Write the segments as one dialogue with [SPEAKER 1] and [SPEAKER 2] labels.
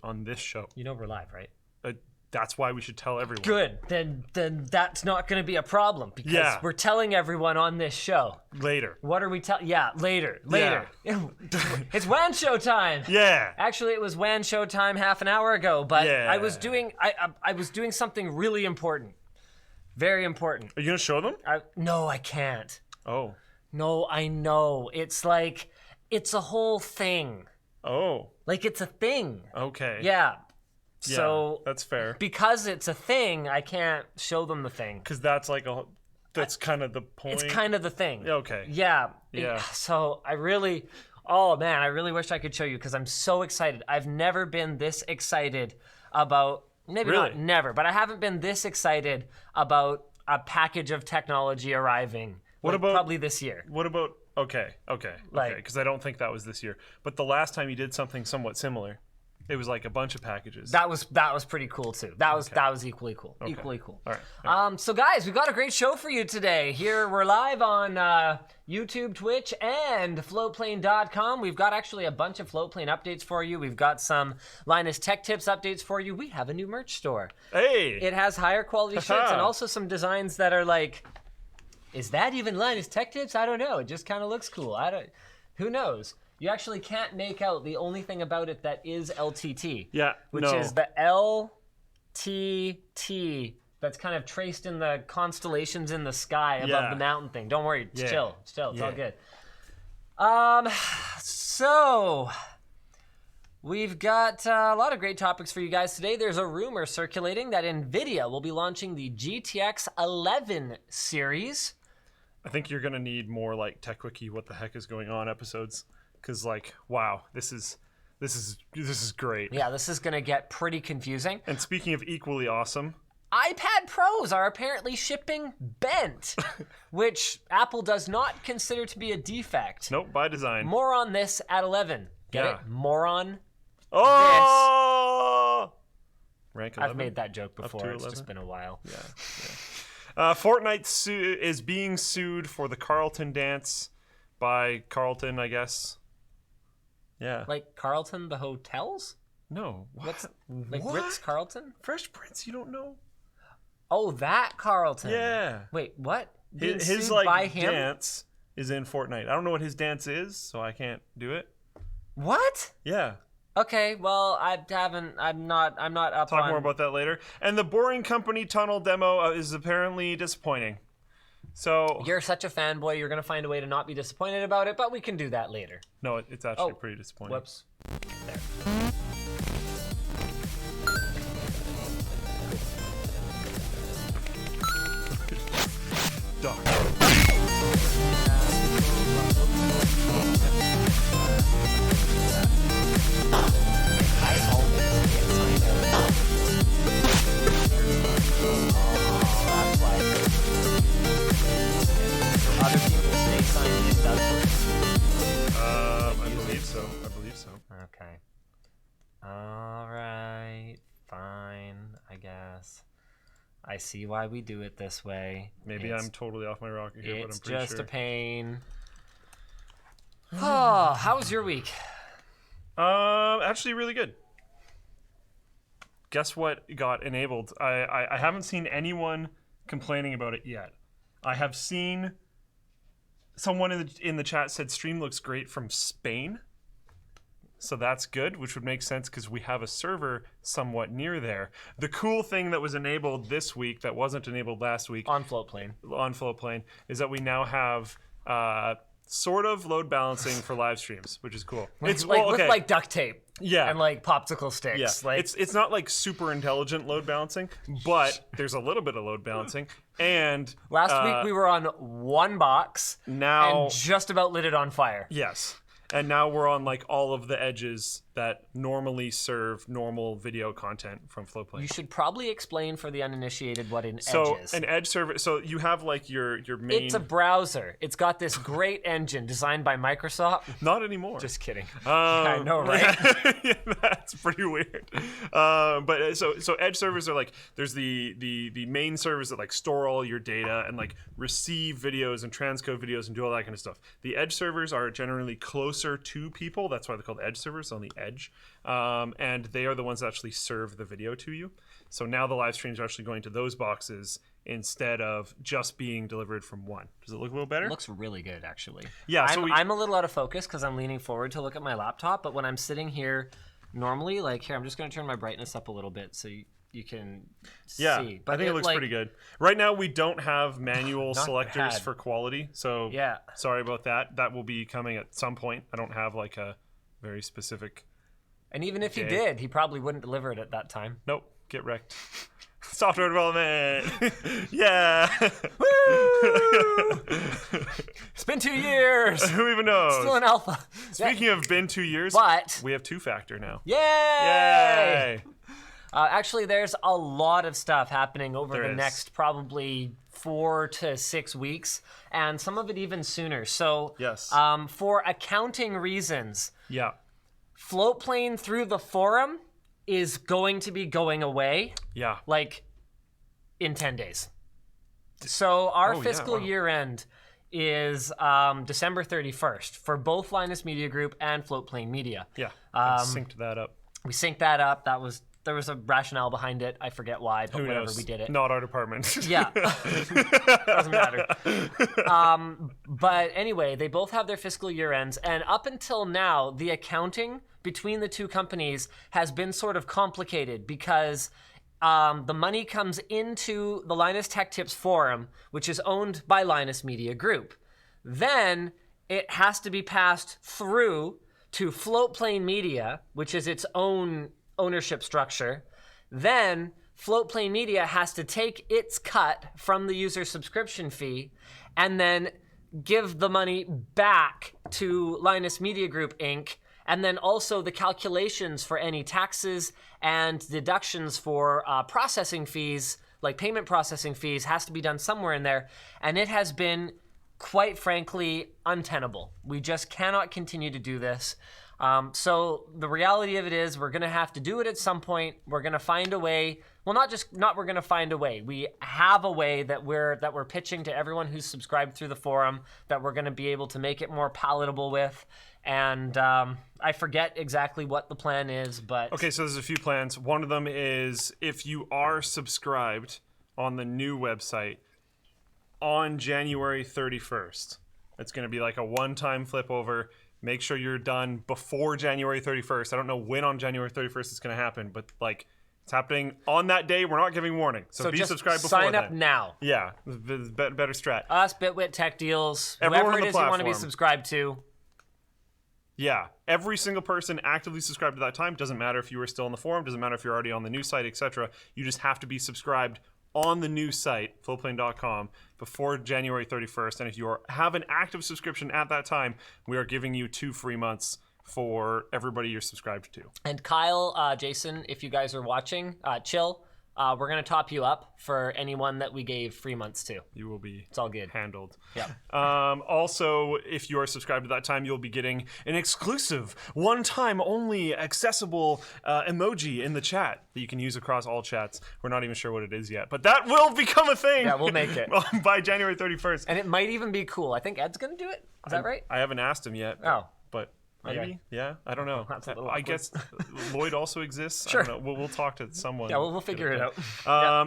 [SPEAKER 1] on this show.
[SPEAKER 2] You know we're live, right?
[SPEAKER 1] That's why we should tell everyone.
[SPEAKER 2] Good. Then that's not going to be a problem because we're telling everyone on this show.
[SPEAKER 1] Later.
[SPEAKER 2] What are we telling? Yeah, later. It's WAN Show time.
[SPEAKER 1] Yeah.
[SPEAKER 2] Actually, it was WAN Show time half an hour ago, but
[SPEAKER 1] Yeah.
[SPEAKER 2] I was doing something really important. Very important.
[SPEAKER 1] Are you going to show them?
[SPEAKER 2] No, I can't.
[SPEAKER 1] Oh.
[SPEAKER 2] No, I know. It's like, it's a whole thing.
[SPEAKER 1] Oh.
[SPEAKER 2] Like, it's a thing.
[SPEAKER 1] Okay.
[SPEAKER 2] Yeah.
[SPEAKER 1] Yeah,
[SPEAKER 2] So
[SPEAKER 1] that's fair.
[SPEAKER 2] Because it's a thing, I can't show them the thing.
[SPEAKER 1] Because that's kind of the point.
[SPEAKER 2] It's kind of the thing.
[SPEAKER 1] Okay.
[SPEAKER 2] Yeah.
[SPEAKER 1] Yeah.
[SPEAKER 2] So I really wish I could show you because I'm so excited. I've never been this excited about, maybe not never, but I haven't been this excited about a package of technology arriving.
[SPEAKER 1] What about
[SPEAKER 2] probably this year?
[SPEAKER 1] What about, okay. Because I don't think that was this year. But the last time you did something somewhat similar, it was like a bunch of packages.
[SPEAKER 2] That was pretty cool too. That was equally cool.
[SPEAKER 1] Okay.
[SPEAKER 2] Equally cool.
[SPEAKER 1] All right.
[SPEAKER 2] So guys, we've got a great show for you today. Here we're live on YouTube, Twitch, and Floatplane.com. We've got actually a bunch of Floatplane updates for you. We've got some Linus Tech Tips updates for you. We have a new merch store.
[SPEAKER 1] Hey.
[SPEAKER 2] It has higher quality shirts and also some designs that are like, is that even Linus Tech Tips? I don't know. It just kind of looks cool. Who knows? You actually can't make out the only thing about it that is LTT.
[SPEAKER 1] Yeah,
[SPEAKER 2] which is the LTT that's kind of traced in the constellations in the sky above the mountain thing. Don't worry, it's chill. It's all good. So we've got a lot of great topics for you guys today. There's a rumor circulating that NVIDIA will be launching the GTX 11 series.
[SPEAKER 1] I think you're going to need more like Tech Wiki, what the heck is going on episodes. Because, like, wow, this is great.
[SPEAKER 2] Yeah, this is going to get pretty confusing.
[SPEAKER 1] And speaking of equally awesome,
[SPEAKER 2] iPad Pros are apparently shipping bent, which Apple does not consider to be a defect.
[SPEAKER 1] Nope, by design.
[SPEAKER 2] More on this at 11. Get it? More on
[SPEAKER 1] this. Rank 11?
[SPEAKER 2] I've made that joke before. It's just been a while.
[SPEAKER 1] Yeah. Fortnite is being sued for the Carlton dance by Carlton, I guess. Yeah.
[SPEAKER 2] Like Carlton, the hotels?
[SPEAKER 1] No.
[SPEAKER 2] What's like Ritz Carlton?
[SPEAKER 1] Fresh Prince, you don't know?
[SPEAKER 2] Oh, that Carlton.
[SPEAKER 1] Yeah.
[SPEAKER 2] Wait, what?
[SPEAKER 1] His like by him? Dance is in Fortnite. I don't know what his dance is, so I can't do it.
[SPEAKER 2] What?
[SPEAKER 1] Yeah.
[SPEAKER 2] Okay, well, I'm not up
[SPEAKER 1] Talk
[SPEAKER 2] on...
[SPEAKER 1] more about that later. And the Boring Company tunnel demo is apparently disappointing. So
[SPEAKER 2] you're such a fanboy, you're going to find a way to not be disappointed about it, but we can do that later.
[SPEAKER 1] No, it's actually pretty disappointing.
[SPEAKER 2] Whoops. There.
[SPEAKER 1] I believe so.
[SPEAKER 2] Okay. All right. Fine, I guess. I see why we do it this way.
[SPEAKER 1] Maybe I'm totally off my rocker here, but I'm pretty sure.
[SPEAKER 2] It's just a pain. Oh, how was your week?
[SPEAKER 1] Actually really good. Guess what got enabled? I haven't seen anyone complaining about it yet. I have seen someone in the chat said stream looks great from Spain. So that's good, which would make sense because we have a server somewhat near there. The cool thing that was enabled this week that wasn't enabled last week
[SPEAKER 2] on Floatplane
[SPEAKER 1] is that we now have sort of load balancing for live streams, which is cool.
[SPEAKER 2] It's like with like duct tape.
[SPEAKER 1] Yeah.
[SPEAKER 2] And like popsicle sticks.
[SPEAKER 1] Yeah.
[SPEAKER 2] Like
[SPEAKER 1] it's not like super intelligent load balancing, but there's a little bit of load balancing. And
[SPEAKER 2] last week we were on one box and just about lit it on fire.
[SPEAKER 1] Yes. And now we're on like all of the edges that normally serve normal video content from Floatplane.
[SPEAKER 2] You should probably explain for the uninitiated what an edge is.
[SPEAKER 1] An edge server, so you have like your main...
[SPEAKER 2] It's a browser. It's got this great engine designed by Microsoft.
[SPEAKER 1] Not anymore.
[SPEAKER 2] Just kidding. I know, right?
[SPEAKER 1] Yeah, that's pretty weird. But so edge servers are like, there's the main servers that like store all your data and like receive videos and transcode videos and do all that kind of stuff. The edge servers are generally closer to people. That's why they're called edge servers, on the edge Edge, and they are the ones that actually serve the video to you. So now the live streams are actually going to those boxes instead of just being delivered from one. Does it look a little better?
[SPEAKER 2] It looks really good, actually.
[SPEAKER 1] Yeah,
[SPEAKER 2] I'm a little out of focus because I'm leaning forward to look at my laptop, but when I'm sitting here normally, like here, I'm just going to turn my brightness up a little bit so you can see.
[SPEAKER 1] But I think it looks pretty good. Right now, we don't have manual selectors for quality, so sorry about that. That will be coming at some point. I don't have like a very specific.
[SPEAKER 2] And even if he did, he probably wouldn't deliver it at that time.
[SPEAKER 1] Nope, get wrecked. Software development. Yeah.
[SPEAKER 2] Woo! It's been 2 years.
[SPEAKER 1] Who even knows?
[SPEAKER 2] Still in alpha.
[SPEAKER 1] Speaking of been 2 years,
[SPEAKER 2] but
[SPEAKER 1] we have two-factor now.
[SPEAKER 2] Yay! Actually, there's a lot of stuff happening over the next probably 4 to 6 weeks, and some of it even sooner. So, for accounting reasons, Floatplane through the forum is going to be going away. Like in 10 days. So our fiscal year end is December 31st for both Linus Media Group and Floatplane Media.
[SPEAKER 1] Synced that up.
[SPEAKER 2] We synced that up. There was a rationale behind it. I forget why, but whatever, we did it.
[SPEAKER 1] Not our department.
[SPEAKER 2] Doesn't matter. But anyway, they both have their fiscal year ends, and up until now, the accounting between the two companies has been sort of complicated because the money comes into the Linus Tech Tips forum, which is owned by Linus Media Group. Then it has to be passed through to Floatplane Media, which is its own ownership structure. Then Floatplane Media has to take its cut from the user subscription fee and then give the money back to Linus Media Group Inc. And then also the calculations for any taxes and deductions for processing fees, like payment processing fees, has to be done somewhere in there. And it has been, quite frankly, untenable. We just cannot continue to do this. So the reality of it is we're going to have to do it at some point. We're going to find a way. Well, we're going to find a way. We have a way that we're pitching to everyone who's subscribed through the forum that we're going to be able to make it more palatable with. And I forget exactly what the plan is, but...
[SPEAKER 1] Okay, so there's a few plans. One of them is if you are subscribed on the new website on January 31st, it's going to be like a one-time flip over. Make sure you're done before January 31st. I don't know when on January 31st it's going to happen, but like it's happening on that day. We're not giving warning. So be
[SPEAKER 2] just
[SPEAKER 1] subscribed before
[SPEAKER 2] sign up now.
[SPEAKER 1] Yeah, better strat.
[SPEAKER 2] Us, Bitwit, Tech Deals,
[SPEAKER 1] everyone
[SPEAKER 2] whoever
[SPEAKER 1] on
[SPEAKER 2] it
[SPEAKER 1] the
[SPEAKER 2] is you want to be
[SPEAKER 1] platform.
[SPEAKER 2] subscribed to.
[SPEAKER 1] Yeah, every single person actively subscribed at that time. Doesn't matter if you were still on the forum. Doesn't matter if you're already on the new site, etc. You just have to be subscribed on the new site, floatplane.com, before January 31st. And if you have an active subscription at that time, we are giving you 2 free months for everybody you're subscribed to.
[SPEAKER 2] And Kyle, Jason, if you guys are watching, chill. We're going to top you up for anyone that we gave free months to.
[SPEAKER 1] You will be
[SPEAKER 2] it's all good.
[SPEAKER 1] Handled.
[SPEAKER 2] Yeah.
[SPEAKER 1] Also, if you are subscribed at that time, you'll be getting an exclusive, one-time only accessible emoji in the chat that you can use across all chats. We're not even sure what it is yet, but that will become a thing.
[SPEAKER 2] Yeah, we'll make it.
[SPEAKER 1] By January 31st.
[SPEAKER 2] And it might even be cool. I think Ed's going to do it. Is that right?
[SPEAKER 1] I haven't asked him yet. But maybe?
[SPEAKER 2] Okay.
[SPEAKER 1] Yeah, I don't know.
[SPEAKER 2] That's a little
[SPEAKER 1] I guess Lloyd also exists.
[SPEAKER 2] Sure.
[SPEAKER 1] I don't know. We'll talk to someone.
[SPEAKER 2] Yeah, we'll figure it out.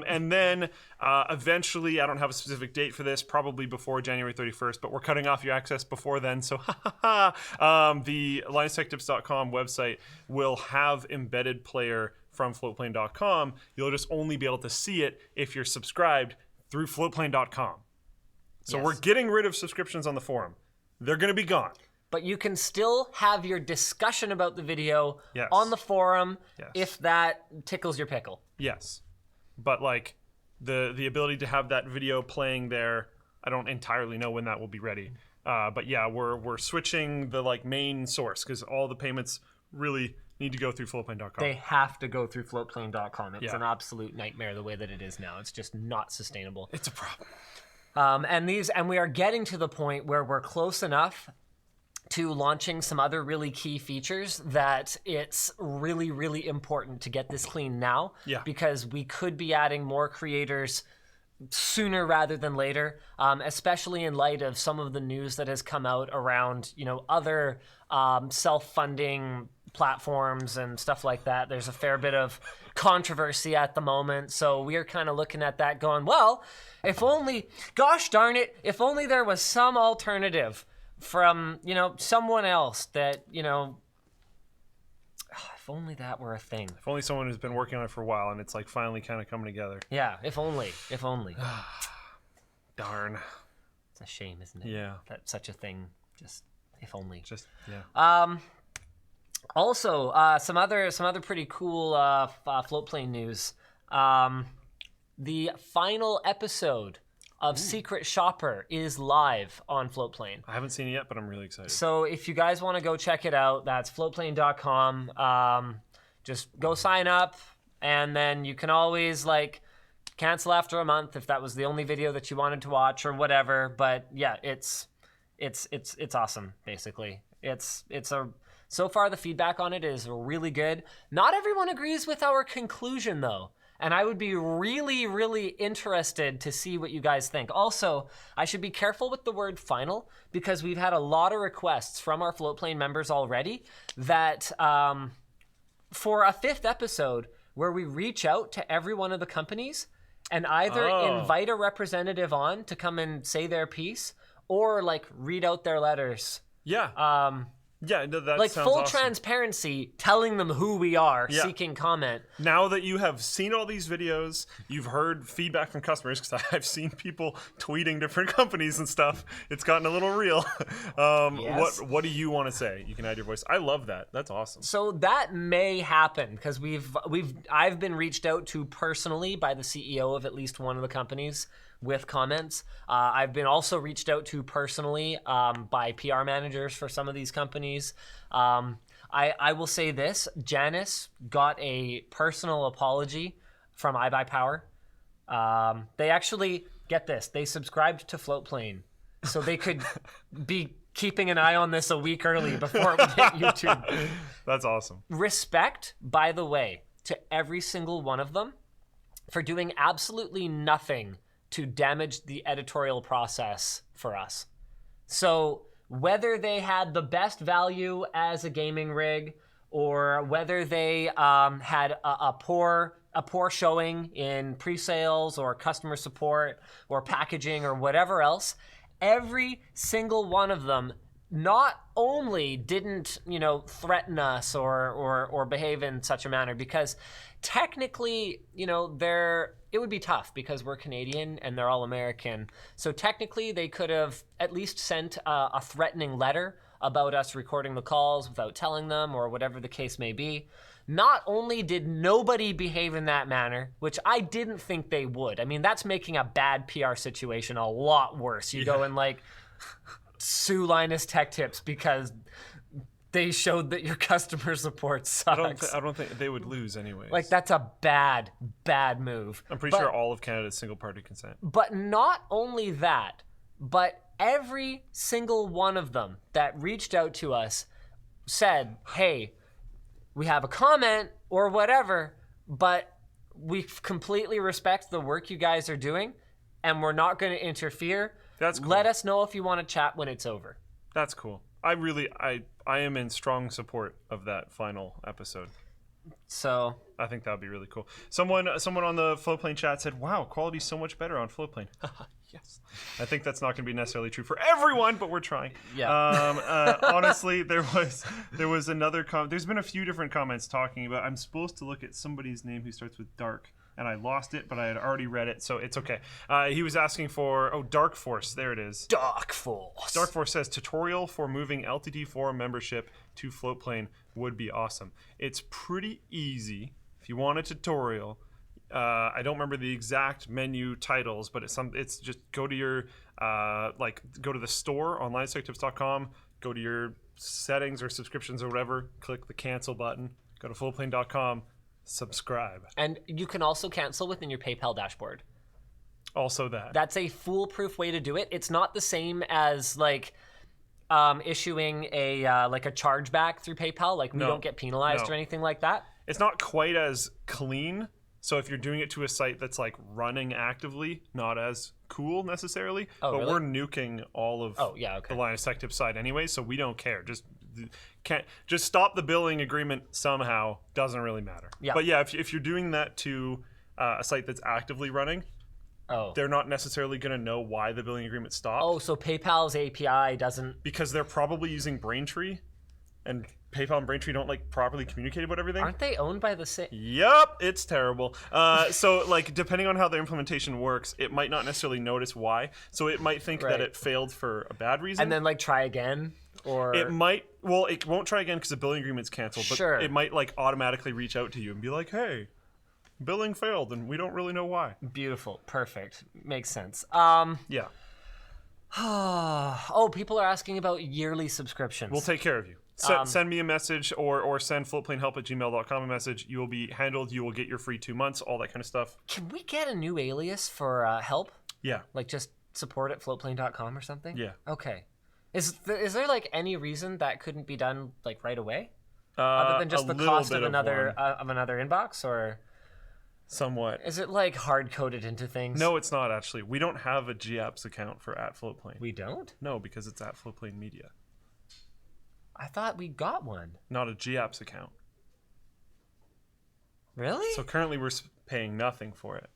[SPEAKER 1] And then eventually, I don't have a specific date for this, probably before January 31st, but we're cutting off your access before then. So the LinusTechTips.com website will have embedded player from Floatplane.com. You'll just only be able to see it if you're subscribed through Floatplane.com. So we're getting rid of subscriptions on the forum. They're going to be gone.
[SPEAKER 2] But you can still have your discussion about the video on the forum if that tickles your pickle.
[SPEAKER 1] Yes. But like the ability to have that video playing there, I don't entirely know when that will be ready. But yeah, we're switching the like main source because all the payments really need to go through floatplane.com.
[SPEAKER 2] They have to go through floatplane.com. It's an absolute nightmare the way that it is now. It's just not sustainable.
[SPEAKER 1] It's a problem.
[SPEAKER 2] And we are getting to the point where we're close enough to launching some other really key features that it's really, really important to get this clean now.
[SPEAKER 1] Yeah.
[SPEAKER 2] Because we could be adding more creators sooner rather than later, especially in light of some of the news that has come out around, other self-funding platforms and stuff like that. There's a fair bit of controversy at the moment. So we're kind of looking at that going, well, if only, gosh darn it, if only there was some alternative from, someone else that, if only that were a thing.
[SPEAKER 1] If only someone who's been working on it for a while and it's like finally kind of coming together.
[SPEAKER 2] Yeah, if only.
[SPEAKER 1] Darn.
[SPEAKER 2] It's a shame, isn't it?
[SPEAKER 1] Yeah.
[SPEAKER 2] That such a thing, just if only.
[SPEAKER 1] Just, yeah.
[SPEAKER 2] Also, some other pretty cool Floatplane news. The final episode of Secret Shopper is live on Floatplane.
[SPEAKER 1] I haven't seen it yet, but I'm really excited.
[SPEAKER 2] So if you guys want to go check it out, that's floatplane.com. Just go sign up, and then you can always cancel after a month if that was the only video that you wanted to watch or whatever. But yeah, it's awesome. Basically, so far the feedback on it is really good. Not everyone agrees with our conclusion though. And I would be really, really interested to see what you guys think. Also, I should be careful with the word final because we've had a lot of requests from our Floatplane members already that for a 5th episode where we reach out to every one of the companies and either invite a representative on to come and say their piece or read out their letters.
[SPEAKER 1] Yeah. Yeah, no, that sounds
[SPEAKER 2] full
[SPEAKER 1] awesome.
[SPEAKER 2] Transparency, telling them who we are, seeking comment.
[SPEAKER 1] Now that you have seen all these videos, you've heard feedback from customers, because I've seen people tweeting different companies and stuff. It's gotten a little real.
[SPEAKER 2] Yes.
[SPEAKER 1] What do you want to say? You can add your voice. I love that. That's awesome.
[SPEAKER 2] So that may happen because I've been reached out to personally by the CEO of at least one of the companies with comments. I've been also reached out to personally by PR managers for some of these companies. I will say this, Janice got a personal apology from iBuyPower. They actually, get this, they subscribed to Floatplane so they could be keeping an eye on this a week early before it would hit YouTube.
[SPEAKER 1] That's awesome.
[SPEAKER 2] Respect, by the way, to every single one of them for doing absolutely nothing to damage the editorial process for us. So whether they had the best value as a gaming rig or whether they had a poor showing in pre-sales or customer support or packaging or whatever else, every single one of them not only didn't, threaten us or behave in such a manner, because technically, it would be tough because we're Canadian and they're all American. So technically they could have at least sent a threatening letter about us recording the calls without telling them or whatever the case may be. Not only did nobody behave in that manner, which I didn't think they would. I mean, that's making a bad PR situation a lot worse. You go and sue Linus Tech Tips because they showed that your customer support sucks.
[SPEAKER 1] I don't think they would lose anyways.
[SPEAKER 2] That's a bad move.
[SPEAKER 1] I'm pretty sure all of Canada is single-party consent.
[SPEAKER 2] But not only that, but every single one of them that reached out to us said, hey, we have a comment or whatever, but we completely respect the work you guys are doing, and we're not going to interfere.
[SPEAKER 1] That's cool.
[SPEAKER 2] Let us know if you want to chat when it's over.
[SPEAKER 1] That's cool. I am in strong support of that final episode.
[SPEAKER 2] So
[SPEAKER 1] I think that would be really cool. Someone on the Floatplane chat said, wow, quality's so much better on Floatplane. Yes. I think that's not going to be necessarily true for everyone, but we're trying.
[SPEAKER 2] Yeah.
[SPEAKER 1] Honestly, there was another there's been a few different comments talking about, I'm supposed to look at somebody's name who starts with Dark, and I lost it, but I had already read it, so it's okay. He was asking for, Dark Force, there it is.
[SPEAKER 2] Dark Force.
[SPEAKER 1] Dark Force says, tutorial for moving LTT4 membership to Floatplane would be awesome. It's pretty easy. If you want a tutorial, I don't remember the exact menu titles, but it's just go to your, go to the store on LTXExpo.com, go to your settings or subscriptions or whatever, click the cancel button, go to floatplane.com, subscribe.
[SPEAKER 2] And you can also cancel within your PayPal dashboard.
[SPEAKER 1] Also that.
[SPEAKER 2] That's a foolproof way to do it. It's not the same as issuing a chargeback through PayPal. We don't get penalized or anything like that.
[SPEAKER 1] It's not quite as clean. So if you're doing it to a site that's running actively, not as cool necessarily.
[SPEAKER 2] Oh,
[SPEAKER 1] but
[SPEAKER 2] really?
[SPEAKER 1] we're nuking all of
[SPEAKER 2] the
[SPEAKER 1] the Linus Tech Tips side anyway, so we don't care. Just can't just stop the billing agreement somehow. Doesn't really matter.
[SPEAKER 2] Yeah.
[SPEAKER 1] But yeah, if you're doing that to a site that's actively running, they're not necessarily going to know why the billing agreement stopped.
[SPEAKER 2] Oh, so PayPal's API doesn't...
[SPEAKER 1] Because they're probably using Braintree, and PayPal and Braintree don't like properly communicate about everything.
[SPEAKER 2] Aren't they owned by the same...
[SPEAKER 1] Yep, it's terrible. So like depending on how the implementation works, it might not necessarily notice why. So it might think that it failed for a bad reason.
[SPEAKER 2] And then like try again, or...
[SPEAKER 1] It might, well, it won't try again because the billing agreement's canceled, but
[SPEAKER 2] Sure.
[SPEAKER 1] it might like automatically reach out to you and be like, hey, billing failed and we don't really know why.
[SPEAKER 2] Beautiful. Perfect. Makes sense.
[SPEAKER 1] Yeah.
[SPEAKER 2] Oh, people are asking about yearly subscriptions.
[SPEAKER 1] We'll take care of you. Send me a message or send floatplanehelp@gmail.com a message. You will be handled. You will get your free 2 months, all that kind of stuff.
[SPEAKER 2] Can we get a new alias for help?
[SPEAKER 1] Yeah.
[SPEAKER 2] Like just support at floatplane.com or something?
[SPEAKER 1] Yeah.
[SPEAKER 2] Okay. Is there like any reason that couldn't be done like right away? Other than just the cost of another inbox, or...
[SPEAKER 1] Somewhat.
[SPEAKER 2] Is it like hard-coded into things?
[SPEAKER 1] No, it's not actually. We don't have a GApps account for @Floatplane.
[SPEAKER 2] We don't?
[SPEAKER 1] No, because it's @Floatplane Media.
[SPEAKER 2] I thought we got one.
[SPEAKER 1] Not a GApps account.
[SPEAKER 2] Really?
[SPEAKER 1] So currently we're paying nothing for it.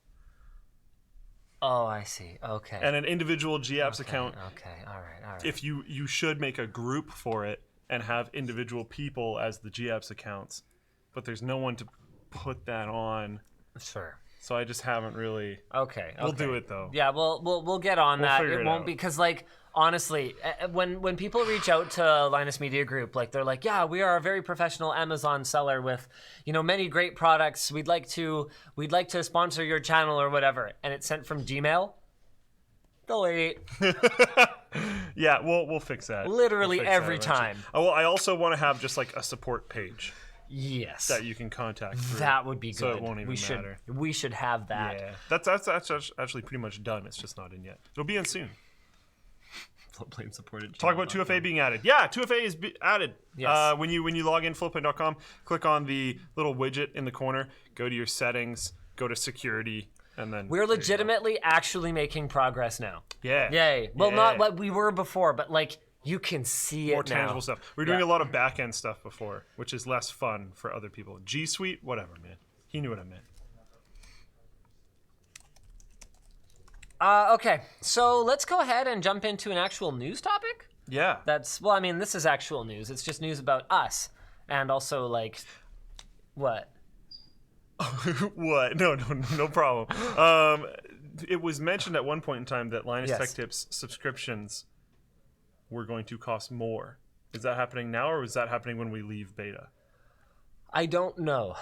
[SPEAKER 2] Oh, I see. Okay.
[SPEAKER 1] And an individual GApps account.
[SPEAKER 2] Okay. All right.
[SPEAKER 1] If you should make a group for it and have individual people as the GApps accounts, but there's no one to put that on.
[SPEAKER 2] Sure.
[SPEAKER 1] So I just haven't really.
[SPEAKER 2] Okay.
[SPEAKER 1] We'll do it though.
[SPEAKER 2] Yeah, we'll get on that.
[SPEAKER 1] Figure
[SPEAKER 2] It
[SPEAKER 1] it
[SPEAKER 2] won't
[SPEAKER 1] out.
[SPEAKER 2] be because like honestly, when people reach out to Linus Media Group, like they're like, yeah, we are a very professional Amazon seller with, many great products. We'd like to sponsor your channel or whatever, and it's sent from Gmail. Delete.
[SPEAKER 1] Yeah, we'll fix that.
[SPEAKER 2] Literally
[SPEAKER 1] We'll fix that
[SPEAKER 2] every
[SPEAKER 1] eventually.
[SPEAKER 2] time.
[SPEAKER 1] Oh, well, I also want to have just like a support page
[SPEAKER 2] Yes.
[SPEAKER 1] that you can contact through.
[SPEAKER 2] That would be good.
[SPEAKER 1] So it won't even matter.
[SPEAKER 2] We should have that.
[SPEAKER 1] Yeah, that's actually pretty much done. It's just not in yet. It'll be in soon.
[SPEAKER 2] Floatplane supported.
[SPEAKER 1] Talk about 2FA being added. Yeah, 2FA is added.
[SPEAKER 2] Yes.
[SPEAKER 1] When you log in floatplane.com, click on the little widget in the corner, go to your settings, go to security, and then
[SPEAKER 2] We're legitimately actually making progress now.
[SPEAKER 1] Yeah.
[SPEAKER 2] Yay. Well,
[SPEAKER 1] Yeah.
[SPEAKER 2] not what we were before, but like you can see
[SPEAKER 1] More
[SPEAKER 2] it now.
[SPEAKER 1] tangible stuff. We were doing a lot of back end stuff before, which is less fun for other people. G Suite, whatever, man. He knew what I meant.
[SPEAKER 2] Okay, so let's go ahead and jump into an actual news topic.
[SPEAKER 1] Yeah.
[SPEAKER 2] This is actual news. It's just news about us, and also like, what?
[SPEAKER 1] What? No problem. It was mentioned at one point in time that Linus Tech Tips subscriptions were going to cost more. Is that happening now, or is that happening when we leave beta?
[SPEAKER 2] I don't know.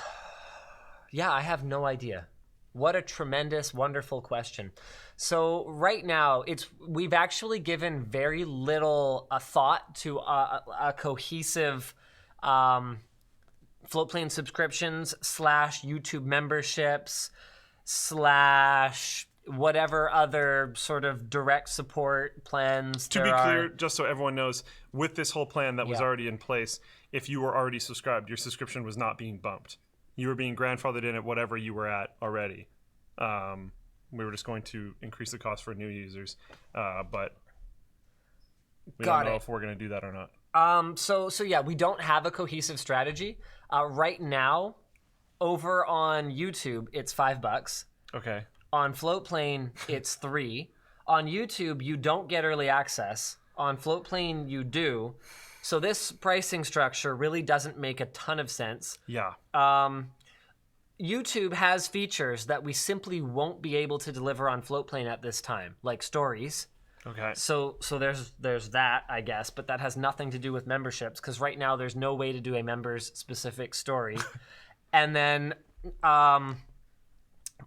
[SPEAKER 2] Yeah, I have no idea. What a tremendous, wonderful question. So right now, we've actually given very little thought to a cohesive Floatplane subscriptions / YouTube memberships / whatever other sort of direct support plans
[SPEAKER 1] To be clear, just so everyone knows, with this whole plan that was already in place, if you were already subscribed, your subscription was not being bumped. You were being grandfathered in at whatever you were at already. We were just going to increase the cost for new users, but we don't know if we're going to do that or not.
[SPEAKER 2] So yeah, we don't have a cohesive strategy. Right now, over on YouTube, it's $5.
[SPEAKER 1] Okay.
[SPEAKER 2] On Floatplane, it's $3. On YouTube, you don't get early access. On Floatplane, you do. So this pricing structure really doesn't make a ton of sense.
[SPEAKER 1] Yeah.
[SPEAKER 2] YouTube has features that we simply won't be able to deliver on Floatplane at this time, like stories.
[SPEAKER 1] Okay.
[SPEAKER 2] So there's that, I guess, but that has nothing to do with memberships because right now there's no way to do a members specific story. And then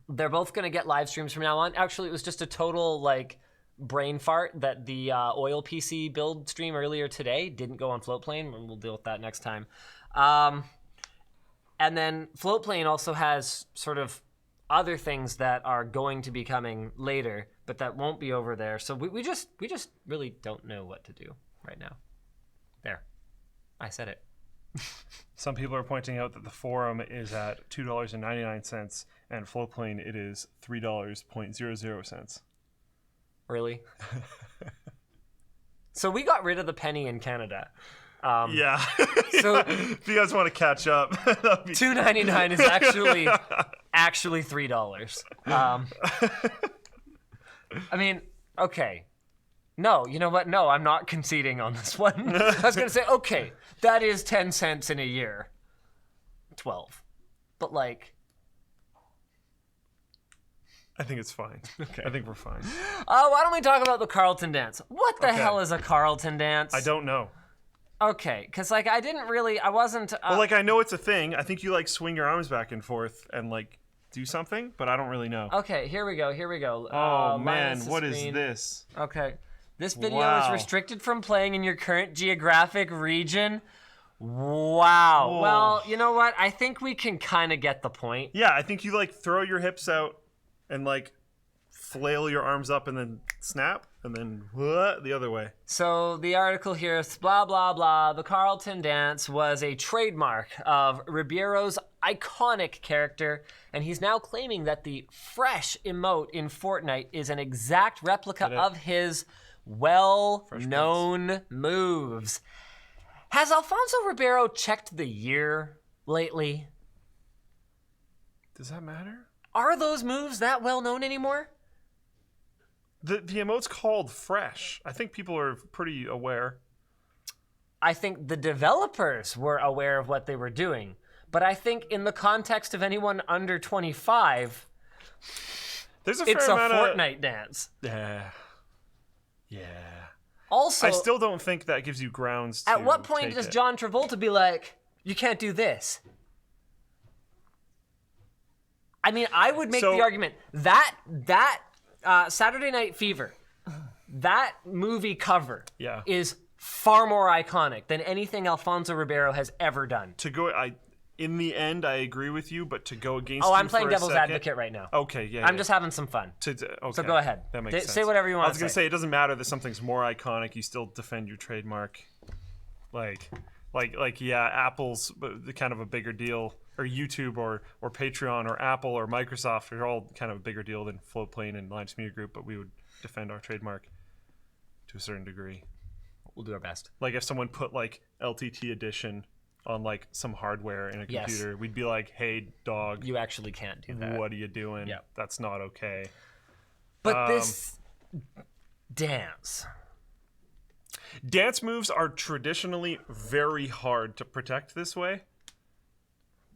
[SPEAKER 2] they're both going to get live streams from now on. Actually, it was just a total like brain fart that the oil PC build stream earlier today didn't go on Floatplane, and we'll deal with that next time. And then Floatplane also has sort of other things that are going to be coming later, but that won't be over there. So we just really don't know what to do right now. There, I said it.
[SPEAKER 1] Some people are pointing out that the forum is at $2.99, and Floatplane it is $3.00.
[SPEAKER 2] Really? So we got rid of the penny in Canada.
[SPEAKER 1] Yeah.
[SPEAKER 2] So
[SPEAKER 1] if you guys want to catch up, that'd be...
[SPEAKER 2] $2.99 is actually $3. I mean, okay. No, you know what? No, I'm not conceding on this one. I was going to say, okay, that is 10 cents in a year. 12. But like...
[SPEAKER 1] I think it's fine. Okay. I think we're fine.
[SPEAKER 2] Why don't we talk about the Carlton dance? What the hell is a Carlton dance?
[SPEAKER 1] I don't know.
[SPEAKER 2] Okay, because like I wasn't...
[SPEAKER 1] Well, like I know it's a thing. I think you like swing your arms back and forth and like do something, but I don't really know.
[SPEAKER 2] Okay, here we go.
[SPEAKER 1] Oh man, what is
[SPEAKER 2] screen.
[SPEAKER 1] this?
[SPEAKER 2] Okay. This video is restricted from playing in your current geographic region. Wow.
[SPEAKER 1] Whoa.
[SPEAKER 2] Well, you know what? I think we can kind of get the point.
[SPEAKER 1] Yeah, I think you like throw your hips out and like flail your arms up and then snap and then the other way.
[SPEAKER 2] So the article here is blah, blah, blah. The Carlton dance was a trademark of Ribeiro's iconic character, and he's now claiming that the fresh emote in Fortnite is an exact replica of his well-known moves. Has Alfonso Ribeiro checked the year lately?
[SPEAKER 1] Does that matter?
[SPEAKER 2] Are those moves that well-known anymore?
[SPEAKER 1] The emote's called Fresh. I think people are pretty aware.
[SPEAKER 2] I think the developers were aware of what they were doing. But I think in the context of anyone under 25,
[SPEAKER 1] it's a
[SPEAKER 2] Fortnite dance.
[SPEAKER 1] Yeah.
[SPEAKER 2] Also,
[SPEAKER 1] I still don't think that gives you grounds to
[SPEAKER 2] at what point does John Travolta be like, you can't do this? I mean, I would make the argument that Saturday Night Fever, that movie cover is far more iconic than anything Alfonso Ribeiro has ever done.
[SPEAKER 1] In the end, I agree with you, but to go against
[SPEAKER 2] I'm playing devil's advocate right now.
[SPEAKER 1] Okay, yeah.
[SPEAKER 2] I'm just having some fun.
[SPEAKER 1] Okay.
[SPEAKER 2] So go ahead.
[SPEAKER 1] That makes sense.
[SPEAKER 2] Say whatever you want to say.
[SPEAKER 1] I was going to say, it doesn't matter that something's more iconic. You still defend your trademark. Like, Apple's kind of a bigger deal, or YouTube or Patreon or Apple or Microsoft are all kind of a bigger deal than Floatplane and Linus Media Group, but we would defend our trademark to a certain degree.
[SPEAKER 2] We'll do our best.
[SPEAKER 1] Like if someone put like LTT edition on like some hardware in a computer, we'd be like, hey dog,
[SPEAKER 2] you actually can't do that.
[SPEAKER 1] What are you doing?
[SPEAKER 2] Yep.
[SPEAKER 1] That's not okay.
[SPEAKER 2] But this dance
[SPEAKER 1] moves are traditionally very hard to protect this way.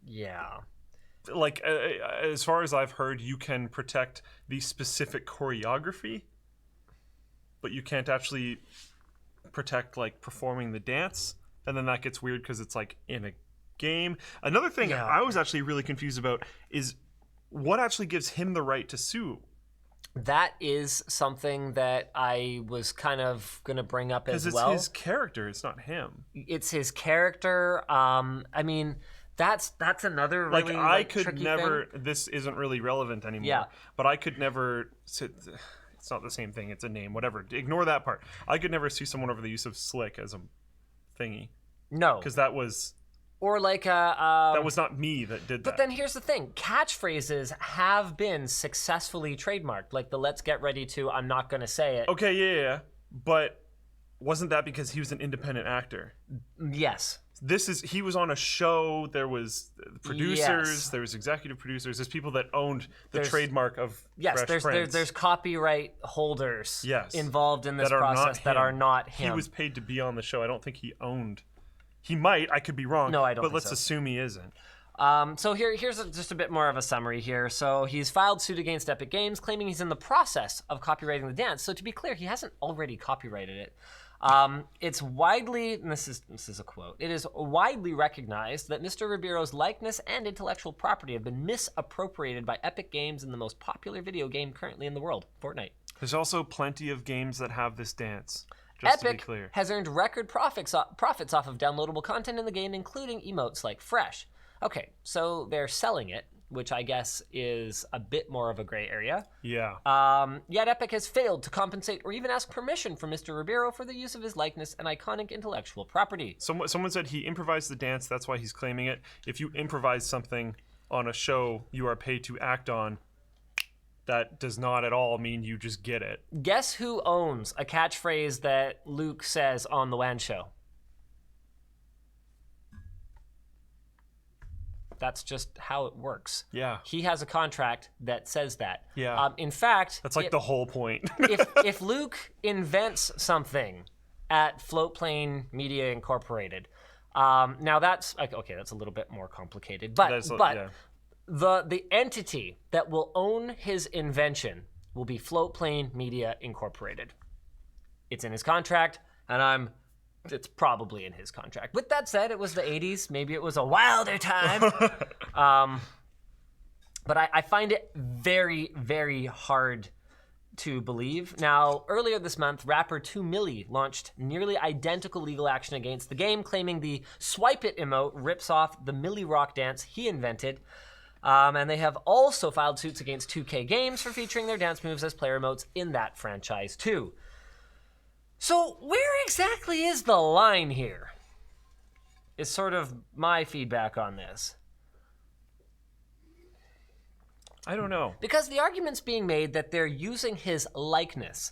[SPEAKER 2] Yeah.
[SPEAKER 1] Like as far as I've heard, you can protect the specific choreography, but you can't actually protect like performing the dance. And then that gets weird because it's like in a game. Another thing I was actually really confused about is what actually gives him the right to sue.
[SPEAKER 2] That is something that I was kind of going to bring up as well.
[SPEAKER 1] Because it's his character, it's not him.
[SPEAKER 2] It's his character. I mean, that's another really
[SPEAKER 1] I could
[SPEAKER 2] tricky
[SPEAKER 1] never.
[SPEAKER 2] thing.
[SPEAKER 1] This isn't really relevant anymore.
[SPEAKER 2] Yeah.
[SPEAKER 1] But I could never. It's not the same thing. It's a name. Whatever. Ignore that part. I could never sue someone over the use of slick as a thingy.
[SPEAKER 2] No.
[SPEAKER 1] Because that was.
[SPEAKER 2] Or like
[SPEAKER 1] that was not me that did that.
[SPEAKER 2] But then here's the thing. Catchphrases have been successfully trademarked. Like the let's get ready to, I'm not going to say it.
[SPEAKER 1] Okay, yeah. But wasn't that because he was an independent actor?
[SPEAKER 2] Yes.
[SPEAKER 1] He was on a show. There was producers. There was executive producers. There's people that owned the trademark of Fresh Prince.
[SPEAKER 2] There's copyright holders involved in this
[SPEAKER 1] that
[SPEAKER 2] process that are not him.
[SPEAKER 1] He was paid to be on the show. I don't think he owned. He might. I could be wrong.
[SPEAKER 2] No, I don't.
[SPEAKER 1] But let's assume he isn't.
[SPEAKER 2] So here's just a bit more of a summary here. So he's filed suit against Epic Games, claiming he's in the process of copyrighting the dance. So to be clear, he hasn't already copyrighted it. It's widely, and this is a quote, it is widely recognized that Mr. Ribeiro's likeness and intellectual property have been misappropriated by Epic Games in the most popular video game currently in the world, Fortnite.
[SPEAKER 1] There's also plenty of games that have this dance.
[SPEAKER 2] Epic has earned record profits off of downloadable content in the game, including emotes like Fresh. Okay, so they're selling it, which I guess is a bit more of a gray area.
[SPEAKER 1] Yeah.
[SPEAKER 2] Yet Epic has failed to compensate or even ask permission from Mr. Ribeiro for the use of his likeness and iconic intellectual property.
[SPEAKER 1] Someone said he improvised the dance, that's why he's claiming it. If you improvise something on a show you are paid to act on, that does not at all mean you just get it.
[SPEAKER 2] Guess who owns a catchphrase that Luke says on the WAN Show? That's just how it works.
[SPEAKER 1] Yeah.
[SPEAKER 2] He has a contract that says that.
[SPEAKER 1] Yeah.
[SPEAKER 2] In fact,
[SPEAKER 1] That's like the whole point.
[SPEAKER 2] if Luke invents something at Floatplane Media Incorporated, now that's okay. That's a little bit more complicated, but the entity that will own his invention will be Floatplane Media Incorporated. It's in his contract, and it's probably in his contract. With that said, it was the 80s. Maybe it was a wilder time. But I find it very, very hard to believe. Now, earlier this month, rapper 2 Milli launched nearly identical legal action against the game, claiming the Swipe It emote rips off the Milli Rock dance he invented. And they have also filed suits against 2K Games for featuring their dance moves as player emotes in that franchise too. So where exactly is the line here? Is sort of my feedback on this.
[SPEAKER 1] I don't know.
[SPEAKER 2] Because the argument's being made that they're using his likeness.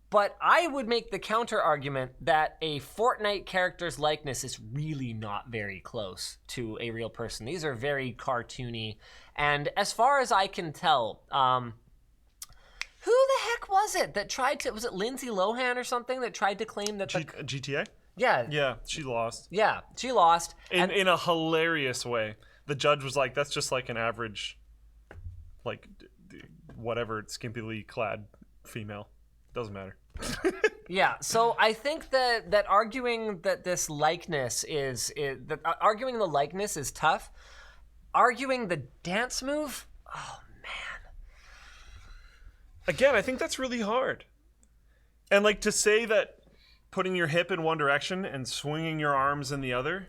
[SPEAKER 2] But I would make the counter argument that a Fortnite character's likeness is really not very close to a real person. These are very cartoony. And as far as I can tell, who the heck was it that tried to, was it Lindsay Lohan or something that tried to claim that
[SPEAKER 1] GTA?
[SPEAKER 2] Yeah.
[SPEAKER 1] Yeah, she lost.
[SPEAKER 2] Yeah, she lost.
[SPEAKER 1] In a hilarious way. The judge was like, that's just like an average, like, whatever, skimpily clad female. Doesn't matter.
[SPEAKER 2] Yeah, so I think that arguing that this likeness arguing the likeness is tough. Arguing the dance move, oh man.
[SPEAKER 1] Again, I think that's really hard. And like to say that putting your hip in one direction and swinging your arms in the other,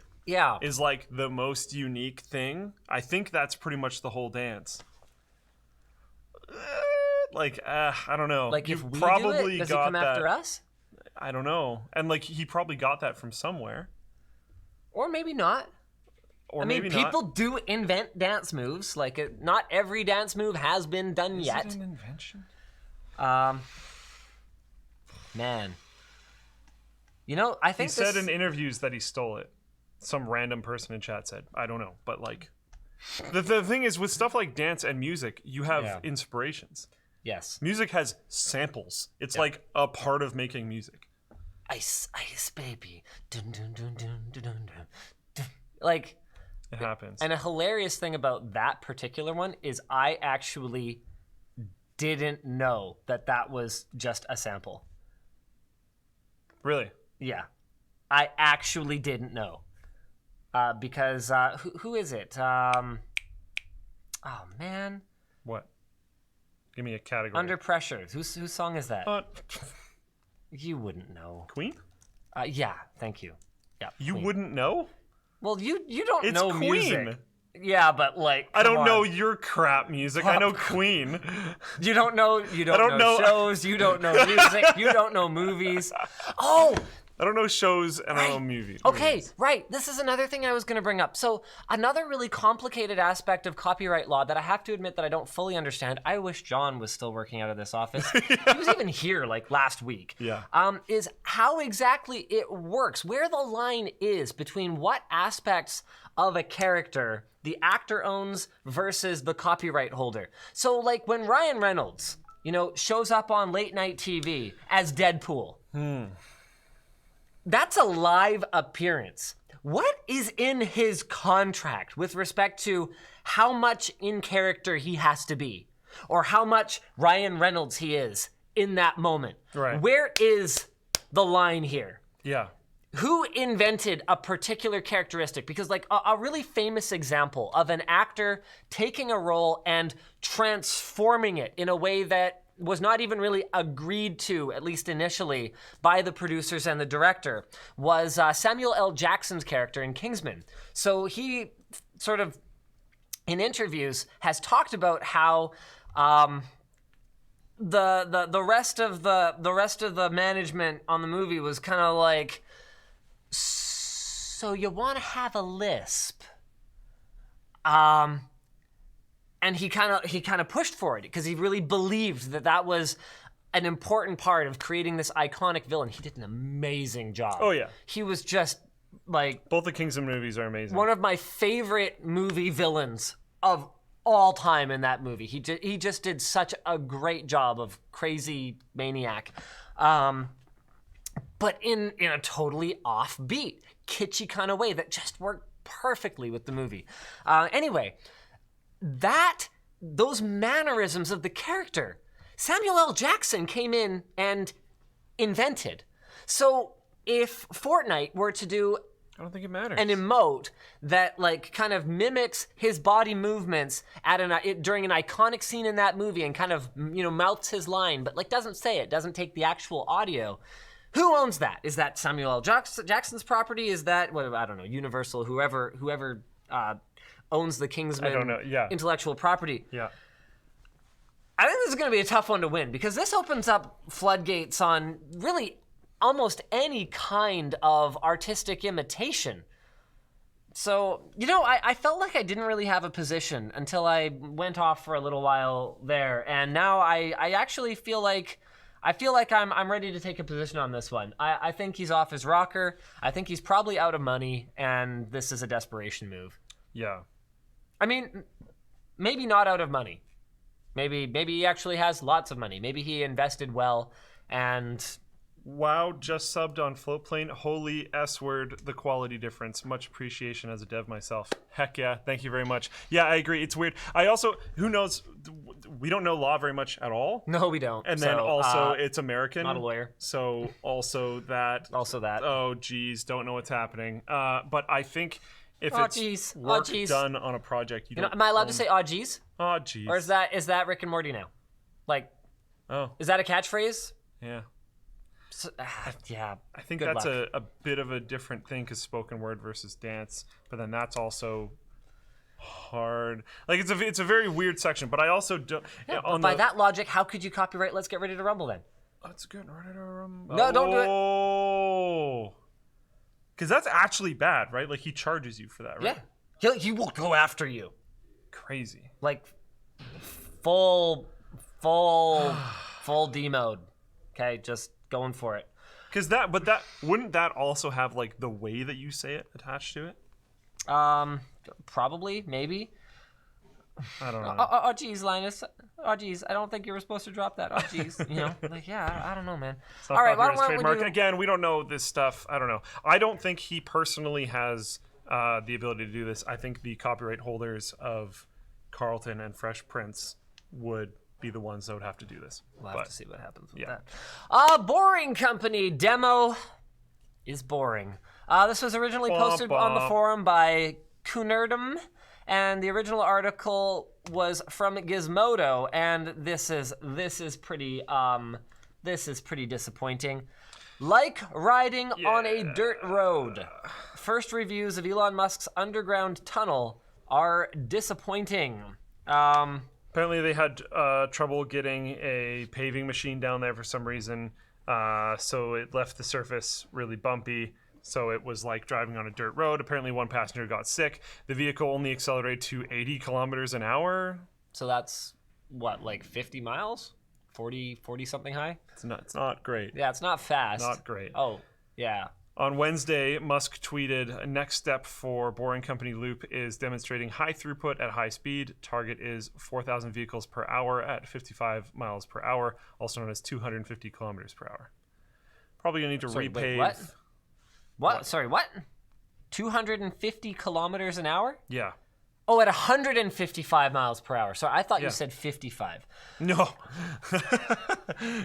[SPEAKER 1] is like the most unique thing. I think that's pretty much the whole dance. I don't know.
[SPEAKER 2] Like if we
[SPEAKER 1] probably
[SPEAKER 2] do it, does he
[SPEAKER 1] got
[SPEAKER 2] come
[SPEAKER 1] that,
[SPEAKER 2] after us?
[SPEAKER 1] I don't know. And like he probably got that from somewhere.
[SPEAKER 2] Or maybe not.
[SPEAKER 1] Or
[SPEAKER 2] I mean,
[SPEAKER 1] maybe
[SPEAKER 2] people
[SPEAKER 1] not.
[SPEAKER 2] do invent dance moves. Like not every dance move has been done yet.
[SPEAKER 1] Is it an invention?
[SPEAKER 2] Man. You know, I think
[SPEAKER 1] he said in interviews that he stole it. Some random person in chat said. I don't know. But like the thing is with stuff like dance and music, you have inspirations.
[SPEAKER 2] Yes.
[SPEAKER 1] Music has samples. It's like a part of making music.
[SPEAKER 2] Ice, ice, baby. Dun, dun, dun, dun, dun, dun, dun. Like,
[SPEAKER 1] it happens.
[SPEAKER 2] And a hilarious thing about that particular one is I actually didn't know that was just a sample.
[SPEAKER 1] Really?
[SPEAKER 2] Yeah. I actually didn't know. Because, who is it? Oh, man.
[SPEAKER 1] What? Give me a category.
[SPEAKER 2] Under Pressure. Whose song is that? You wouldn't know.
[SPEAKER 1] Queen?
[SPEAKER 2] Yeah, thank you. Yeah.
[SPEAKER 1] You
[SPEAKER 2] Queen.
[SPEAKER 1] Wouldn't know?
[SPEAKER 2] Well, you don't
[SPEAKER 1] it's
[SPEAKER 2] know
[SPEAKER 1] Queen.
[SPEAKER 2] Music. Yeah, but like
[SPEAKER 1] I don't know your crap music. I know Queen.
[SPEAKER 2] You don't know shows, you don't know music, you don't know movies. Oh,
[SPEAKER 1] I don't know shows and I don't know movies.
[SPEAKER 2] Okay, right. This is another thing I was going to bring up. So another really complicated aspect of copyright law that I have to admit that I don't fully understand. I wish John was still working out of this office. He was even here like last week.
[SPEAKER 1] Yeah.
[SPEAKER 2] Is how exactly it works, where the line is between what aspects of a character the actor owns versus the copyright holder. So like when Ryan Reynolds, shows up on late night TV as Deadpool. That's a live appearance. What is in his contract with respect to how much in character he has to be? Or how much Ryan Reynolds he is in that moment?
[SPEAKER 1] Right.
[SPEAKER 2] Where is the line here?
[SPEAKER 1] Yeah.
[SPEAKER 2] Who invented a particular characteristic? Because like a really famous example of an actor taking a role and transforming it in a way that was not even really agreed to, at least initially, by the producers and the director, was Samuel L. Jackson's character in Kingsman. So he sort of, in interviews, has talked about how the rest of the management on the movie was kind of like, so you want to have a lisp? And he kind of pushed for it because he really believed that was an important part of creating this iconic villain. He did an amazing job.
[SPEAKER 1] Oh yeah.
[SPEAKER 2] He was just like
[SPEAKER 1] Both the Kingsman movies are amazing.
[SPEAKER 2] one of my favorite movie villains of all time in that movie. He just did such a great job of crazy maniac, but in a totally offbeat, kitschy kind of way that just worked perfectly with the movie. Anyway, those mannerisms of the character, Samuel L. Jackson came in and invented. So if Fortnite were to do
[SPEAKER 1] I don't think it matters.
[SPEAKER 2] an emote that like kind of mimics his body movements during an iconic scene in that movie and kind of mouths his line, but like doesn't say it, doesn't take the actual audio. Who owns that? Is that Samuel L. Jackson's property? Is that I don't know, Universal, whoever owns the Kingsman
[SPEAKER 1] I don't know. Yeah.
[SPEAKER 2] intellectual property?
[SPEAKER 1] Yeah.
[SPEAKER 2] I think this is going to be a tough one to win because this opens up floodgates on really almost any kind of artistic imitation. So, I felt like I didn't really have a position until I went off for a little while there. And now I actually feel like I'm ready to take a position on this one. I think he's off his rocker. I think he's probably out of money, and this is a desperation move.
[SPEAKER 1] Yeah.
[SPEAKER 2] I mean, maybe not out of money. Maybe he actually has lots of money. Maybe he invested well and...
[SPEAKER 1] WoW just subbed on Floatplane. Holy S word, the quality difference. Much appreciation as a dev myself. Heck yeah, thank you very much. Yeah, I agree. It's weird. I also, who knows, we don't know law very much at all.
[SPEAKER 2] No, we don't.
[SPEAKER 1] And then also it's American.
[SPEAKER 2] Not a lawyer.
[SPEAKER 1] So also that. Oh, geez, don't know what's happening. But I think if it's work done on a project,
[SPEAKER 2] am I allowed to say "oh geez"?
[SPEAKER 1] Oh geez.
[SPEAKER 2] Or is that Rick and Morty now? Like, is that a catchprise?
[SPEAKER 1] Yeah.
[SPEAKER 2] So, yeah.
[SPEAKER 1] I think that's a bit of a different thing because spoken word versus dance, but then that's also hard. Like it's a very weird section, but I also don't.
[SPEAKER 2] Yeah, by that logic, how could you copyright "Let's Get Ready to Rumble" then?
[SPEAKER 1] That's good. Ready to Rumble.
[SPEAKER 2] No, don't do it.
[SPEAKER 1] Oh, because that's actually bad, right? Like he charges you for that, right?
[SPEAKER 2] Yeah, he will go after you.
[SPEAKER 1] Crazy.
[SPEAKER 2] Like full D mode. Okay, just going for it.
[SPEAKER 1] Because that wouldn't that also have like the way that you say it attached to it?
[SPEAKER 2] Probably, maybe.
[SPEAKER 1] I don't know.
[SPEAKER 2] Oh, geez, Linus. Oh, geez, I don't think you were supposed to drop that. Oh, geez, I don't know, man.
[SPEAKER 1] All right, why don't again, we don't know this stuff. I don't know. I don't think he personally has the ability to do this. I think the copyright holders of Carlton and Fresh Prince would be the ones that would have to do this.
[SPEAKER 2] We'll have to see what happens with that. Boring Company demo is boring. This was originally posted on the forum by Kunerdum, and the original article was from Gizmodo, and this is pretty disappointing. Like riding on a dirt road. First reviews of Elon Musk's underground tunnel are disappointing.
[SPEAKER 1] Apparently they had trouble getting a paving machine down there for some reason, so it left the surface really bumpy, so it was like driving on a dirt road. Apparently one passenger got sick. The vehicle only accelerated to 80 kilometers an hour.
[SPEAKER 2] So that's, what, like 50 miles? 40 something high?
[SPEAKER 1] It's not great.
[SPEAKER 2] Yeah, it's not fast.
[SPEAKER 1] Not great.
[SPEAKER 2] Oh, yeah.
[SPEAKER 1] On Wednesday, Musk tweeted, next step for Boring Company Loop is demonstrating high throughput at high speed. Target is 4,000 vehicles per hour at 55 miles per hour, also known as 250 kilometers per hour. Probably going to need to repave.
[SPEAKER 2] Wait, what? Sorry, what? 250 kilometers an hour?
[SPEAKER 1] Yeah.
[SPEAKER 2] Oh, at 155 miles per hour. Sorry, I thought you said 55.
[SPEAKER 1] No.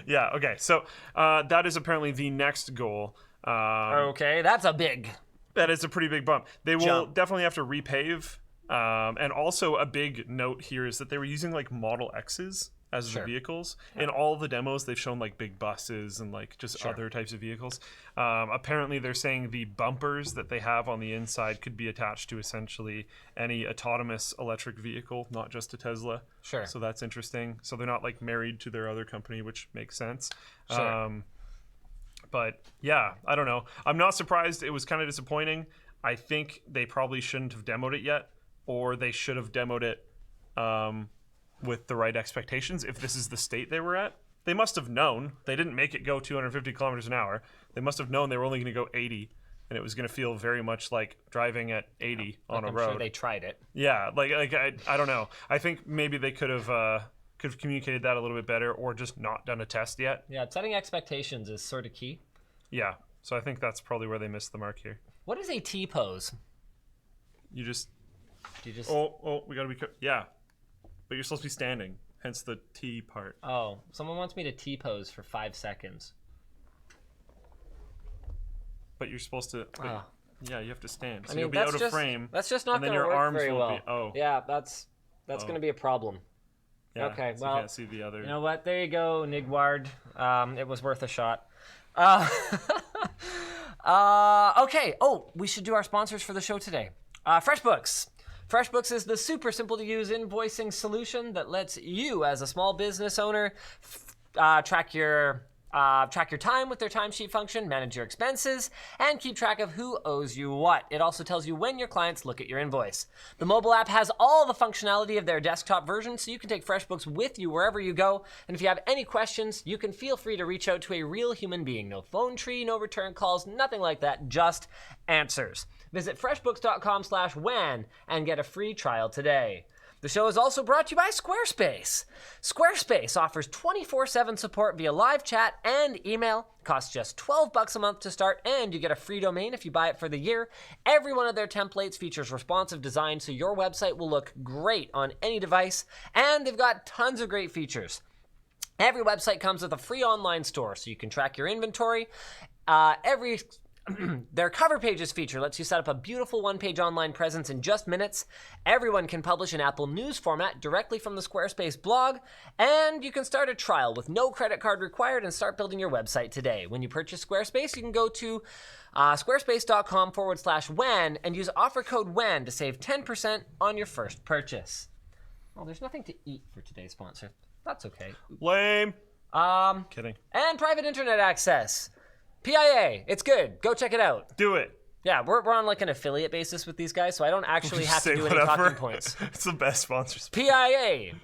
[SPEAKER 1] Yeah, okay. So that is apparently the next goal.
[SPEAKER 2] Okay, that's a big.
[SPEAKER 1] That is a pretty big bump. They will definitely have to repave. And also a big note here is that they were using like Model X's as the vehicles. In all the demos, they've shown like big buses and like just other types of vehicles. Apparently, they're saying the bumpers that they have on the inside could be attached to essentially any autonomous electric vehicle, not just a Tesla.
[SPEAKER 2] Sure.
[SPEAKER 1] So that's interesting. So they're not like married to their other company, which makes sense.
[SPEAKER 2] Sure.
[SPEAKER 1] But yeah, I don't know. I'm not surprised. It was kind of disappointing. I think they probably shouldn't have demoed it yet, or they should have demoed it with the right expectations if this is the state they were at. They must have known. They didn't make it go 250 kilometers an hour. They must have known they were only going to go 80 and it was going to feel very much like driving at 80 on a
[SPEAKER 2] I'm
[SPEAKER 1] road.
[SPEAKER 2] sure they tried it.
[SPEAKER 1] Yeah, like I don't know. I think maybe they could have communicated that a little bit better, or just not done a test yet.
[SPEAKER 2] Yeah, setting expectations is sort of key.
[SPEAKER 1] Yeah, so I think that's probably where they missed the mark here.
[SPEAKER 2] What is a T-pose?
[SPEAKER 1] You just...
[SPEAKER 2] Do you just...
[SPEAKER 1] Oh, we gotta be... Yeah, but you're supposed to be standing, hence the T part.
[SPEAKER 2] Oh, someone wants me to T-pose for 5 seconds.
[SPEAKER 1] But you're supposed to... Yeah, you have to stand. So
[SPEAKER 2] I mean,
[SPEAKER 1] you'll be out of frame.
[SPEAKER 2] That's just not
[SPEAKER 1] and then
[SPEAKER 2] going to
[SPEAKER 1] your
[SPEAKER 2] work
[SPEAKER 1] arms
[SPEAKER 2] very
[SPEAKER 1] won't
[SPEAKER 2] well.
[SPEAKER 1] be... Oh.
[SPEAKER 2] Yeah, that's going to be a problem.
[SPEAKER 1] Yeah,
[SPEAKER 2] okay,
[SPEAKER 1] so
[SPEAKER 2] well,
[SPEAKER 1] you can't see the other...
[SPEAKER 2] You know what? There you go, Nigward. It was worth a shot. Okay. Oh, we should do our sponsors for the show today. Freshbooks. Freshbooks is the super simple to use invoicing solution that lets you, as a small business owner, track your time with their timesheet function, manage your expenses, and keep track of who owes you what. It also tells you when your clients look at your invoice. The mobile app has all the functionality of their desktop version, so you can take FreshBooks with you wherever you go. And if you have any questions, you can feel free to reach out to a real human being. No phone tree, no return calls, nothing like that, just answers. Visit freshbooks.com/WAN and get a free trial today. The show is also brought to you by Squarespace. Squarespace offers 24/7 support via live chat and email. It costs just $12 a month to start, and you get a free domain if you buy it for the year. Every one of their templates features responsive design, so your website will look great on any device, and they've got tons of great features. Every website comes with a free online store, so you can track your inventory. Their cover pages feature lets you set up a beautiful one-page online presence in just minutes. Everyone can publish in Apple News format directly from the Squarespace blog, and you can start a trial with no credit card required and start building your website today. When you purchase Squarespace, you can go to squarespace.com/WAN and use offer code WAN to save 10% on your first purchase. Well, there's nothing to eat for today's sponsor. That's okay.
[SPEAKER 1] Lame. Kidding.
[SPEAKER 2] And private internet access. PIA, it's good. Go check it out.
[SPEAKER 1] Do it.
[SPEAKER 2] Yeah, we're on like an affiliate basis with these guys, so I don't actually have to do any talking points.
[SPEAKER 1] It's the best sponsors.
[SPEAKER 2] PIA,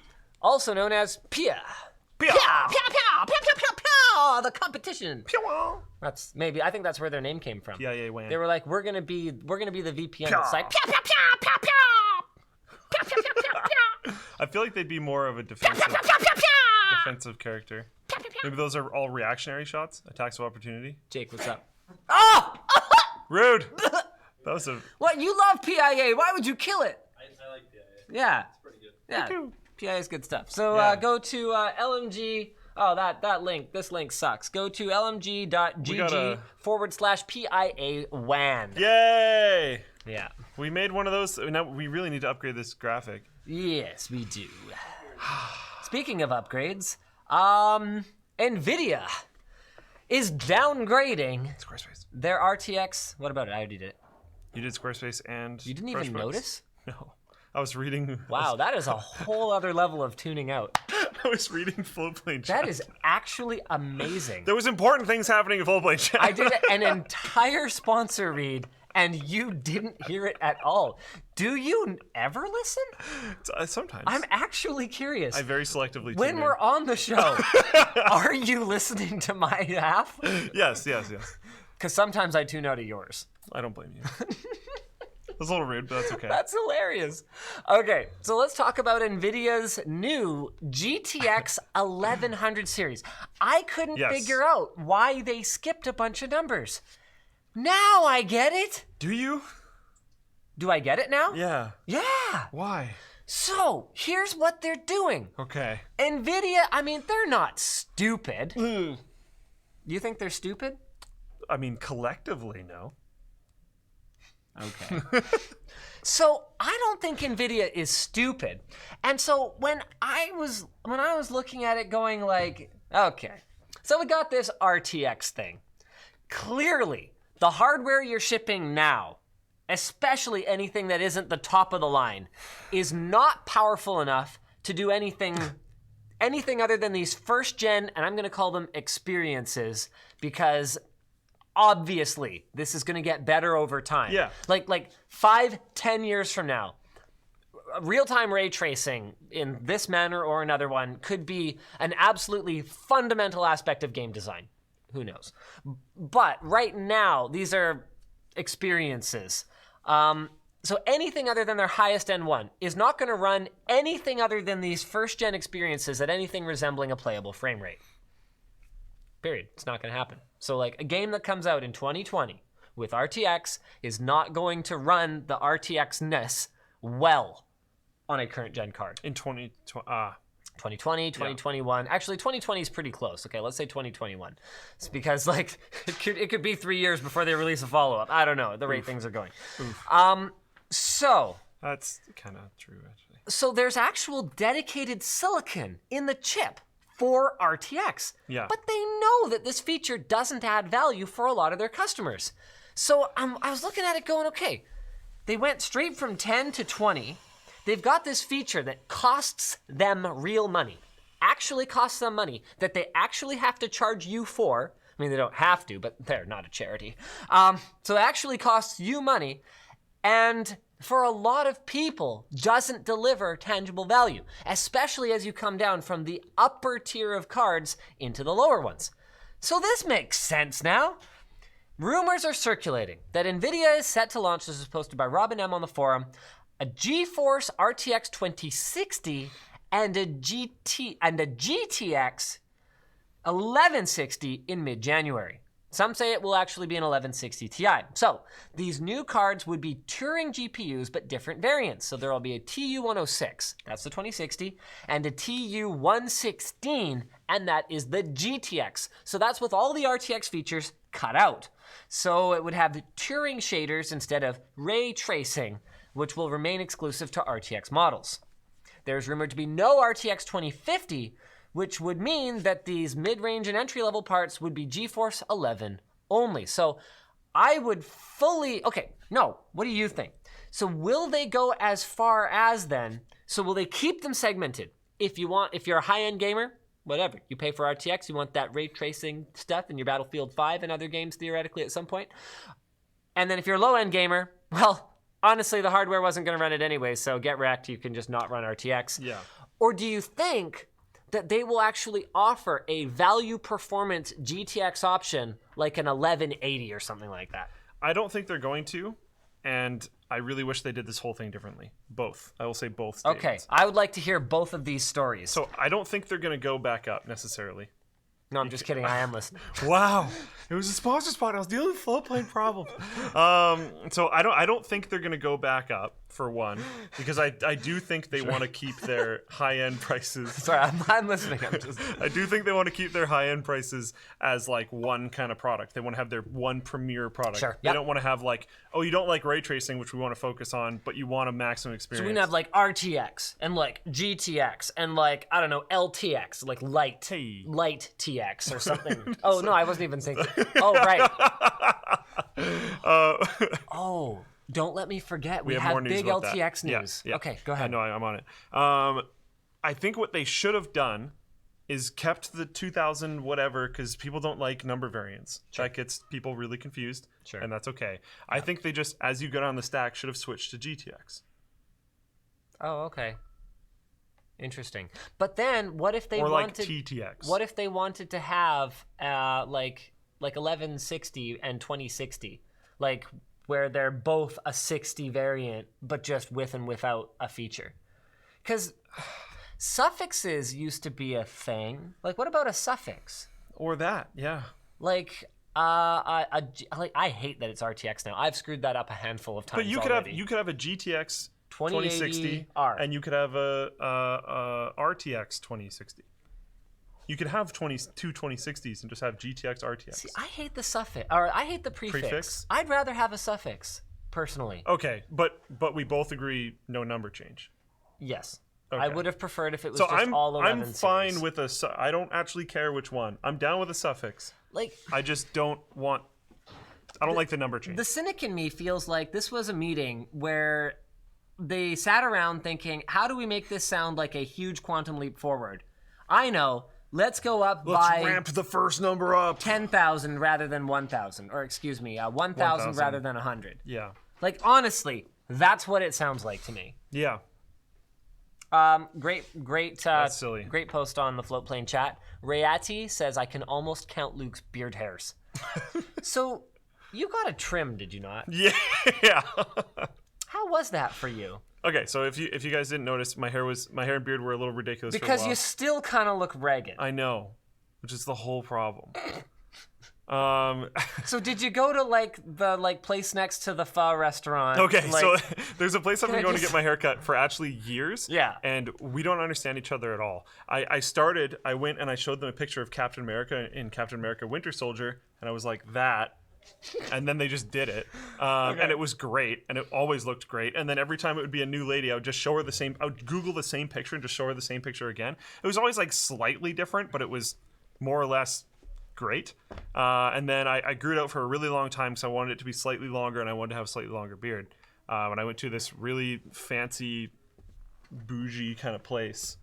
[SPEAKER 2] also known as PIA.
[SPEAKER 1] PIA.
[SPEAKER 2] The competition. That's maybe. I think that's where their name came from.
[SPEAKER 1] PIA WAN.
[SPEAKER 2] They were like, we're gonna be the VPN that's like.
[SPEAKER 1] I feel like they'd be more of a defensive character. Maybe those are all reactionary shots, attacks of opportunity.
[SPEAKER 2] Jake, what's up? Oh!
[SPEAKER 1] Rude. That was a...
[SPEAKER 2] What? You love PIA. Why would you kill it?
[SPEAKER 3] I like PIA.
[SPEAKER 2] Yeah.
[SPEAKER 3] It's pretty good.
[SPEAKER 2] Yeah. PIA is good stuff. So
[SPEAKER 1] Yeah.
[SPEAKER 2] go to LMG. Oh, that link. This link sucks. Go to lmg.gg/PIA WAN.
[SPEAKER 1] Yay!
[SPEAKER 2] Yeah.
[SPEAKER 1] We made one of those. Now we really need to upgrade this graphic.
[SPEAKER 2] Yes, we do. Speaking of upgrades, NVIDIA is downgrading
[SPEAKER 1] Squarespace.
[SPEAKER 2] their RTX. What about it? I already did it.
[SPEAKER 1] You did Squarespace and
[SPEAKER 2] You didn't even
[SPEAKER 1] Freshbooks.
[SPEAKER 2] notice?
[SPEAKER 1] No. I was reading...
[SPEAKER 2] Wow, that is a whole other level of tuning out.
[SPEAKER 1] I was reading Floatplane chat.
[SPEAKER 2] That is actually amazing.
[SPEAKER 1] There was important things happening in Floatplane chat.
[SPEAKER 2] I did an entire sponsor read, and you didn't hear it at all. Do you ever listen?
[SPEAKER 1] Sometimes.
[SPEAKER 2] I'm actually curious.
[SPEAKER 1] I very selectively
[SPEAKER 2] When
[SPEAKER 1] tune
[SPEAKER 2] we're on the show, are you listening to my half?
[SPEAKER 1] in. Yes.
[SPEAKER 2] Because sometimes I tune out of yours.
[SPEAKER 1] I don't blame you. That's a little rude, but that's okay.
[SPEAKER 2] That's hilarious. Okay, so let's talk about NVIDIA's new GTX 1100 series. I couldn't figure out why they skipped a bunch of numbers. Now I get it.
[SPEAKER 1] Do you?
[SPEAKER 2] Do I get it now?
[SPEAKER 1] Yeah.
[SPEAKER 2] Yeah.
[SPEAKER 1] Why?
[SPEAKER 2] So, here's what they're doing.
[SPEAKER 1] Okay.
[SPEAKER 2] NVIDIA, I mean, they're not stupid. You think they're stupid?
[SPEAKER 1] I mean, collectively, no.
[SPEAKER 2] Okay. So I don't think NVIDIA is stupid. And so when I was looking at it going like, okay, so we got this RTX thing. Clearly, the hardware you're shipping now, especially anything that isn't the top of the line, is not powerful enough to do anything other than these first gen, and I'm gonna call them experiences, because obviously, this is going to get better over time.
[SPEAKER 1] Yeah.
[SPEAKER 2] Like 5-10 years from now, real-time ray tracing in this manner or another one could be an absolutely fundamental aspect of game design. Who knows? But right now, these are experiences. So anything other than their highest end one is not going to run anything other than these first-gen experiences at anything resembling a playable frame rate. Period. It's not going to happen. So like a game that comes out in 2020 with RTX is not going to run the RTX-ness well on a current gen card.
[SPEAKER 1] In
[SPEAKER 2] 2020, 2021. Yeah. Actually, 2020 is pretty close. Okay, let's say 2021. It's because like it could be 3 years before they release a follow-up. I don't know the rate things are going. So
[SPEAKER 1] that's kind of true, actually.
[SPEAKER 2] So there's actual dedicated silicon in the chip for RTX.
[SPEAKER 1] Yeah.
[SPEAKER 2] But they know that this feature doesn't add value for a lot of their customers. So I was looking at it going, okay, they went straight from 10 to 20. They've got this feature that costs them real money, actually costs them money, that they actually have to charge you for. I mean, they don't have to, but they're not a charity. So it actually costs you money, and for a lot of people, doesn't deliver tangible value, especially as you come down from the upper tier of cards into the lower ones. So this makes sense now. Rumors are circulating that NVIDIA is set to launch, this is posted by Robin M on the forum, a GeForce RTX 2060 and a GTX 1160 in mid-January. Some say it will actually be an 1160 Ti. So these new cards would be Turing GPUs, but different variants. So there will be a TU106, that's the 2060, and a TU116, and that is the GTX. So that's with all the RTX features cut out. So it would have the Turing shaders instead of ray tracing, which will remain exclusive to RTX models. There's rumored to be no RTX 2050, which would mean that these mid-range and entry-level parts would be GeForce 11 only. So I would what do you think? So will they go as far as then, so will they keep them segmented? If you're a high-end gamer, whatever, you pay for RTX, you want that ray tracing stuff in your Battlefield 5 and other games theoretically at some point. And then if you're a low-end gamer, well, honestly, the hardware wasn't going to run it anyway, so get wrecked, you can just not run RTX.
[SPEAKER 1] Yeah.
[SPEAKER 2] Or do you think that they will actually offer a value performance GTX option like an 1180 or something like that?
[SPEAKER 1] I don't think they're going to, and I really wish they did this whole thing differently. Both. I will say both statements.
[SPEAKER 2] Okay, I would like to hear both of these stories.
[SPEAKER 1] So I don't think they're going to go back up necessarily.
[SPEAKER 2] No, I'm just kidding. I am listening.
[SPEAKER 1] Wow, it was a sponsor spot. I was dealing with Floatplane problem. So I don't think they're gonna go back up for one, because I do think they want to keep their high end prices.
[SPEAKER 2] Sorry, I'm listening.
[SPEAKER 1] I do think they want to keep their high end prices as like one kind of product. They want to have their one premier product.
[SPEAKER 2] Sure.
[SPEAKER 1] They don't want to have like, oh, you don't like ray tracing, which we want to focus on, but you want a maximum experience.
[SPEAKER 2] So we can have like RTX and like GTX and like, I don't know, LTX, like light TX or something. Oh no, I wasn't even thinking. Oh right. Don't let me forget. We have big LTX news.
[SPEAKER 1] Yeah.
[SPEAKER 2] Okay, go ahead.
[SPEAKER 1] I know, I'm on it. I think what they should have done is kept the 2000 whatever, because people don't like number variants.
[SPEAKER 2] Sure.
[SPEAKER 1] That gets people really confused,
[SPEAKER 2] sure,
[SPEAKER 1] and that's okay. I think they just, as you go down the stack, should have switched to GTX.
[SPEAKER 2] Oh, okay. Interesting. But then, what if they
[SPEAKER 1] like TTX?
[SPEAKER 2] What if they wanted to have like 1160 and 2060, like where they're both a 60 variant, but just with and without a feature? Because suffixes used to be a thing. Like, what about a suffix?
[SPEAKER 1] Or that, yeah.
[SPEAKER 2] Like, I hate that it's RTX now. I've screwed that up a handful of times.
[SPEAKER 1] But you could have a GTX 2060
[SPEAKER 2] R,
[SPEAKER 1] and you could have a RTX 2060. You could have 2 2060s and just have GTX RTX.
[SPEAKER 2] See, I hate the suffix, or I hate the prefix. I'd rather have a suffix, personally.
[SPEAKER 1] Okay, but we both agree no number change.
[SPEAKER 2] Yes.
[SPEAKER 1] Okay.
[SPEAKER 2] I would have preferred if it was
[SPEAKER 1] so
[SPEAKER 2] just all 11
[SPEAKER 1] I'm fine with I don't actually care which one. I'm down with a suffix.
[SPEAKER 2] Like,
[SPEAKER 1] I just don't want, I don't like the number change.
[SPEAKER 2] The cynic in me feels like this was a meeting where they sat around thinking, how do we make this sound like a huge quantum leap forward? I know. Let's go up
[SPEAKER 1] Let's ramp the first number up.
[SPEAKER 2] 10,000 rather than 1,000. Or excuse me, 1,000 rather than 100.
[SPEAKER 1] Yeah.
[SPEAKER 2] Like, honestly, that's what it sounds like to me.
[SPEAKER 1] Yeah.
[SPEAKER 2] Great
[SPEAKER 1] That's silly.
[SPEAKER 2] Great post on the Floatplane chat. Rayati says, I can almost count Luke's beard hairs. So, You got a trim, did you not?
[SPEAKER 1] Yeah.
[SPEAKER 2] How was that for you?
[SPEAKER 1] Okay, so if you guys didn't notice, my hair and beard were a little ridiculous
[SPEAKER 2] Because
[SPEAKER 1] for a while.
[SPEAKER 2] you still kind of look ragged.
[SPEAKER 1] I know, which is the whole problem.
[SPEAKER 2] So did you go to the place next to the pho restaurant?
[SPEAKER 1] Okay, so there's a place I've been going to
[SPEAKER 2] just-
[SPEAKER 1] get my hair cut for actually years.
[SPEAKER 2] Yeah.
[SPEAKER 1] And we don't understand each other at all. I went and I showed them a picture of Captain America in Captain America Winter Soldier, and I was like, that. And then they just did it. And it was great, and it always looked great. And then every time it would be a new lady, I would just show her I would Google the same picture and just show her the same picture again. It was always like slightly different, but it was more or less great. And then I grew it out for a really long time because I wanted it to be slightly longer and I wanted to have a slightly longer beard. When I went to this really fancy, bougie kind of place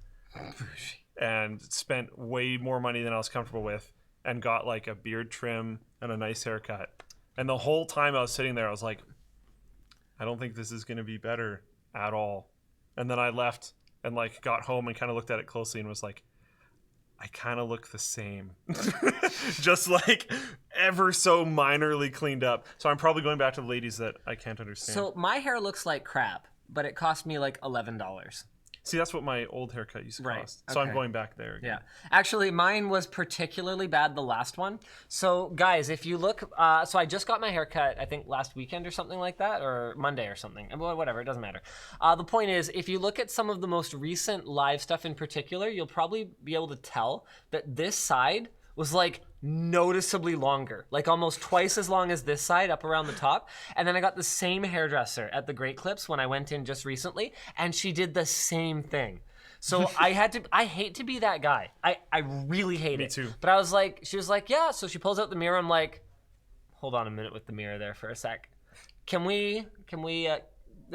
[SPEAKER 1] and spent way more money than I was comfortable with and got like a beard trim and a nice haircut. And the whole time I was sitting there, I was like, I don't think this is going to be better at all. And then I left and like got home and kind of looked at it closely and was like, I kind of look the same. Just like ever so minorly cleaned up. So I'm probably going back to the ladies that I can't understand.
[SPEAKER 2] So my hair looks like crap, but it cost me like $11.
[SPEAKER 1] See, that's what my old haircut used to
[SPEAKER 2] Right,
[SPEAKER 1] cost. So I'm
[SPEAKER 2] okay.
[SPEAKER 1] going back there again.
[SPEAKER 2] Yeah. Actually, mine was particularly bad, the last one. So, guys, if you look, so I just got my hair cut, I think last weekend or something like that, or Monday or something. Well, whatever, it doesn't matter. The point is, if you look at some of the most recent live stuff in particular, you'll probably be able to tell that this side was like noticeably longer, like almost twice as long as this side up around the top. And then I got the same hairdresser at the Great Clips when I went in just recently, and she did the same thing. So I hate to be that guy. I really hate it.
[SPEAKER 1] Me too.
[SPEAKER 2] But I was like, she was like, yeah. So she pulls out the mirror. I'm like, hold on a minute with the mirror there for a sec. Can we, and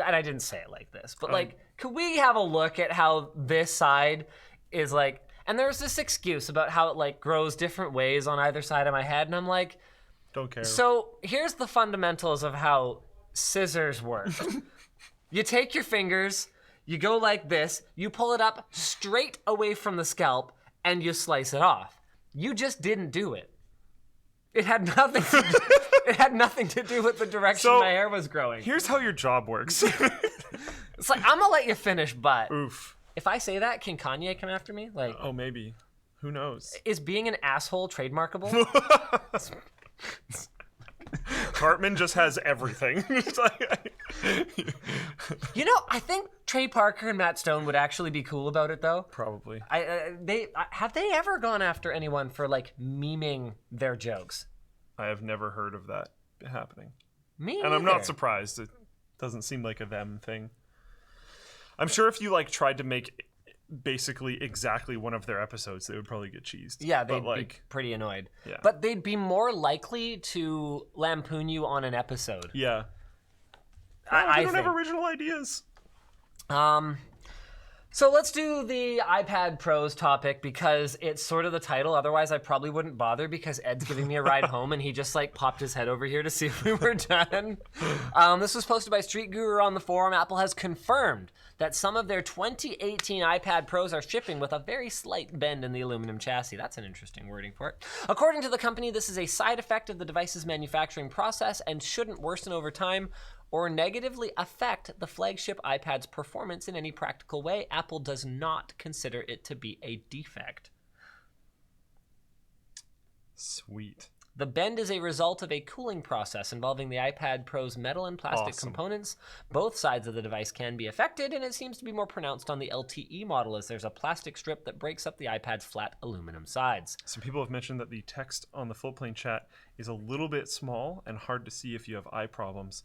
[SPEAKER 2] I didn't say it like this, but like, could we have a look at how this side is like, and there's this excuse about how it like grows different ways on either side of my head. And I'm like,
[SPEAKER 1] Don't care.
[SPEAKER 2] so here's the fundamentals of how scissors work. You take your fingers, you go like this, you pull it up straight away from the scalp, and you slice it off. You just didn't do it. It had nothing to do, it had nothing to do with the direction
[SPEAKER 1] So,
[SPEAKER 2] my hair was growing.
[SPEAKER 1] Here's how your job works.
[SPEAKER 2] It's like, I'm gonna let you finish, but
[SPEAKER 1] Oof.
[SPEAKER 2] if I say that, can Kanye come after me? Like,
[SPEAKER 1] Oh, maybe. Who knows?
[SPEAKER 2] is being an asshole trademarkable?
[SPEAKER 1] Cartman just has everything. It's like-
[SPEAKER 2] You know, I think Trey Parker and Matt Stone would actually be cool about it, though.
[SPEAKER 1] Probably.
[SPEAKER 2] Have they ever gone after anyone for like memeing their jokes?
[SPEAKER 1] I have never heard of that happening.
[SPEAKER 2] Me
[SPEAKER 1] And I'm
[SPEAKER 2] neither.
[SPEAKER 1] not surprised. It doesn't seem like a them thing. I'm sure if you like tried to make basically exactly one of their episodes, they would probably get cheesed.
[SPEAKER 2] Yeah, they'd
[SPEAKER 1] but
[SPEAKER 2] be pretty annoyed.
[SPEAKER 1] Yeah.
[SPEAKER 2] But they'd be more likely to lampoon you on an episode.
[SPEAKER 1] yeah.
[SPEAKER 2] I
[SPEAKER 1] They don't have
[SPEAKER 2] think.
[SPEAKER 1] original ideas.
[SPEAKER 2] So let's do the iPad Pros topic because it's sort of the title. Otherwise, I probably wouldn't bother because Ed's giving me a ride home and he just like popped his head over here to see if we were done. This was posted by Street Guru on the forum. Apple has confirmed that some of their 2018 iPad Pros are shipping with a very slight bend in the aluminum chassis. That's an interesting wording for it. According to the company, this is a side effect of the device's manufacturing process and shouldn't worsen over time or negatively affect the flagship iPad's performance in any practical way. Apple does not consider it to be a defect.
[SPEAKER 1] Sweet.
[SPEAKER 2] The bend is a result of a cooling process involving the iPad Pro's metal and plastic
[SPEAKER 1] Awesome.
[SPEAKER 2] components. Both sides of the device can be affected, and it seems to be more pronounced on the LTE model as there's a plastic strip that breaks up the iPad's flat aluminum sides.
[SPEAKER 1] Some people have mentioned that the text on the Floatplane chat is a little bit small and hard to see if you have eye problems.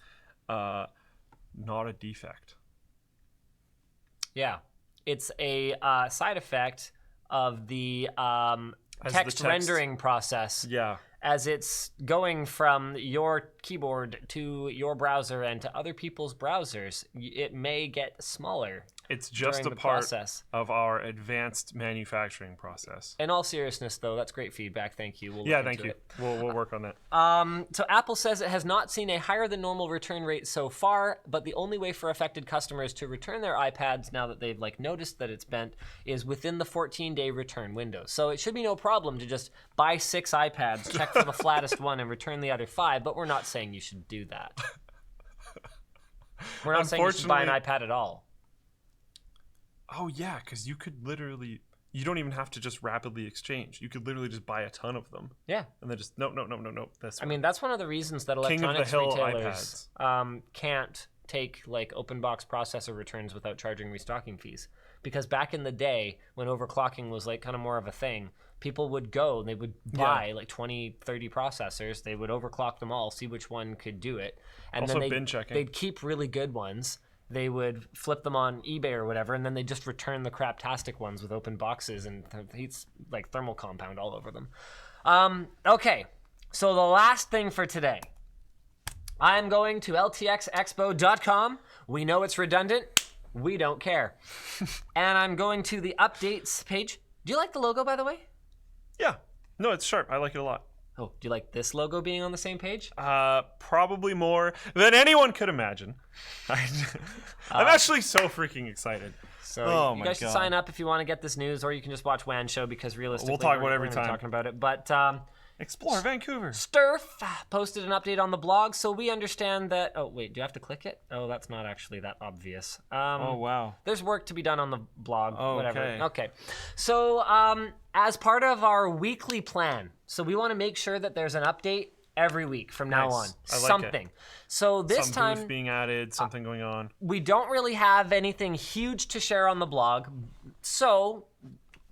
[SPEAKER 1] Not a defect.
[SPEAKER 2] Yeah, it's a side effect of the
[SPEAKER 1] As the
[SPEAKER 2] text
[SPEAKER 1] text-
[SPEAKER 2] rendering process.
[SPEAKER 1] Yeah.
[SPEAKER 2] As it's going from your keyboard to your browser and to other people's browsers, it may get smaller.
[SPEAKER 1] It's just a
[SPEAKER 2] the
[SPEAKER 1] part
[SPEAKER 2] process
[SPEAKER 1] of our advanced manufacturing process.
[SPEAKER 2] In all seriousness, though, that's great feedback. Thank you. We'll look
[SPEAKER 1] Yeah,
[SPEAKER 2] into
[SPEAKER 1] thank you.
[SPEAKER 2] it.
[SPEAKER 1] We'll work on that.
[SPEAKER 2] So Apple says it has not seen a higher than normal return rate so far, but the only way for affected customers to return their iPads now that they've noticed that it's bent is within the 14-day return window. So it should be no problem to just buy 6 iPads, check for the flattest one, and return the other 5. But we're not saying you should do that. We're not saying you should buy an iPad at all.
[SPEAKER 1] Oh yeah, because you could literally. You don't even have to just rapidly exchange. You could literally just buy a ton of them.
[SPEAKER 2] Yeah.
[SPEAKER 1] And then just, no.
[SPEAKER 2] I mean, that's one of the reasons that electronics retailers can't take open box processor returns without charging restocking fees. Because back in the day, when overclocking was kind of more of a thing, people would go and they would buy 20, 30 processors. They would overclock them all, see which one could do it. And
[SPEAKER 1] also
[SPEAKER 2] then
[SPEAKER 1] bin checking.
[SPEAKER 2] They'd keep really good ones. They would flip them on eBay or whatever, and then they just return the craptastic ones with open boxes and heats thermal compound all over them. Okay, so the last thing for today. I'm going to LTXExpo.com. We know it's redundant. We don't care. And I'm going to the updates page. Do you like the logo, by the way?
[SPEAKER 1] Yeah. No, it's sharp. I like it a lot.
[SPEAKER 2] Oh, do you like this logo being on the same page?
[SPEAKER 1] Probably more than anyone could imagine. I'm actually so freaking excited.
[SPEAKER 2] So you guys should sign up if you want to get this news, or you can just watch WAN Show because realistically,
[SPEAKER 1] we'll talk about it every
[SPEAKER 2] we're
[SPEAKER 1] time.
[SPEAKER 2] Talking about it, but
[SPEAKER 1] Explore Vancouver.
[SPEAKER 2] Sturf posted an update on the blog, so we understand that. Oh wait, do you have to click it? Oh, that's not actually that obvious.
[SPEAKER 1] Oh wow.
[SPEAKER 2] There's work to be done on the blog.
[SPEAKER 1] Oh,
[SPEAKER 2] whatever.
[SPEAKER 1] okay.
[SPEAKER 2] Okay. So as part of our weekly plan, so we want to make sure that there's an update every week from now on.
[SPEAKER 1] I like
[SPEAKER 2] something.
[SPEAKER 1] It.
[SPEAKER 2] So this
[SPEAKER 1] Some
[SPEAKER 2] time
[SPEAKER 1] booth being added, something going on.
[SPEAKER 2] We don't really have anything huge to share on the blog. So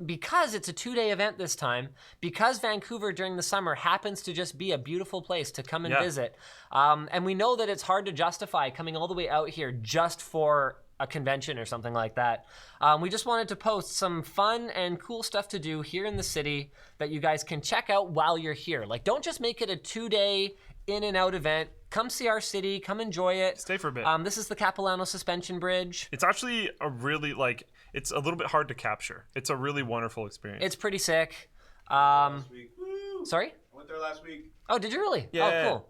[SPEAKER 2] because it's a 2-day event this time, because Vancouver during the summer happens to just be a beautiful place to come and visit, and we know that it's hard to justify coming all the way out here just for a convention or something like that. We just wanted to post some fun and cool stuff to do here in the city that you guys can check out while you're here. Don't just make it a 2-day in and out event. Come see our city, come enjoy it.
[SPEAKER 1] Stay for a bit.
[SPEAKER 2] This is the Capilano Suspension Bridge.
[SPEAKER 1] It's actually a really it's a little bit hard to capture. It's a really wonderful experience.
[SPEAKER 2] It's pretty sick.
[SPEAKER 3] Last week. Woo!
[SPEAKER 2] Sorry?
[SPEAKER 3] I went there last week.
[SPEAKER 2] Oh, did you really?
[SPEAKER 1] Yeah.
[SPEAKER 2] Oh,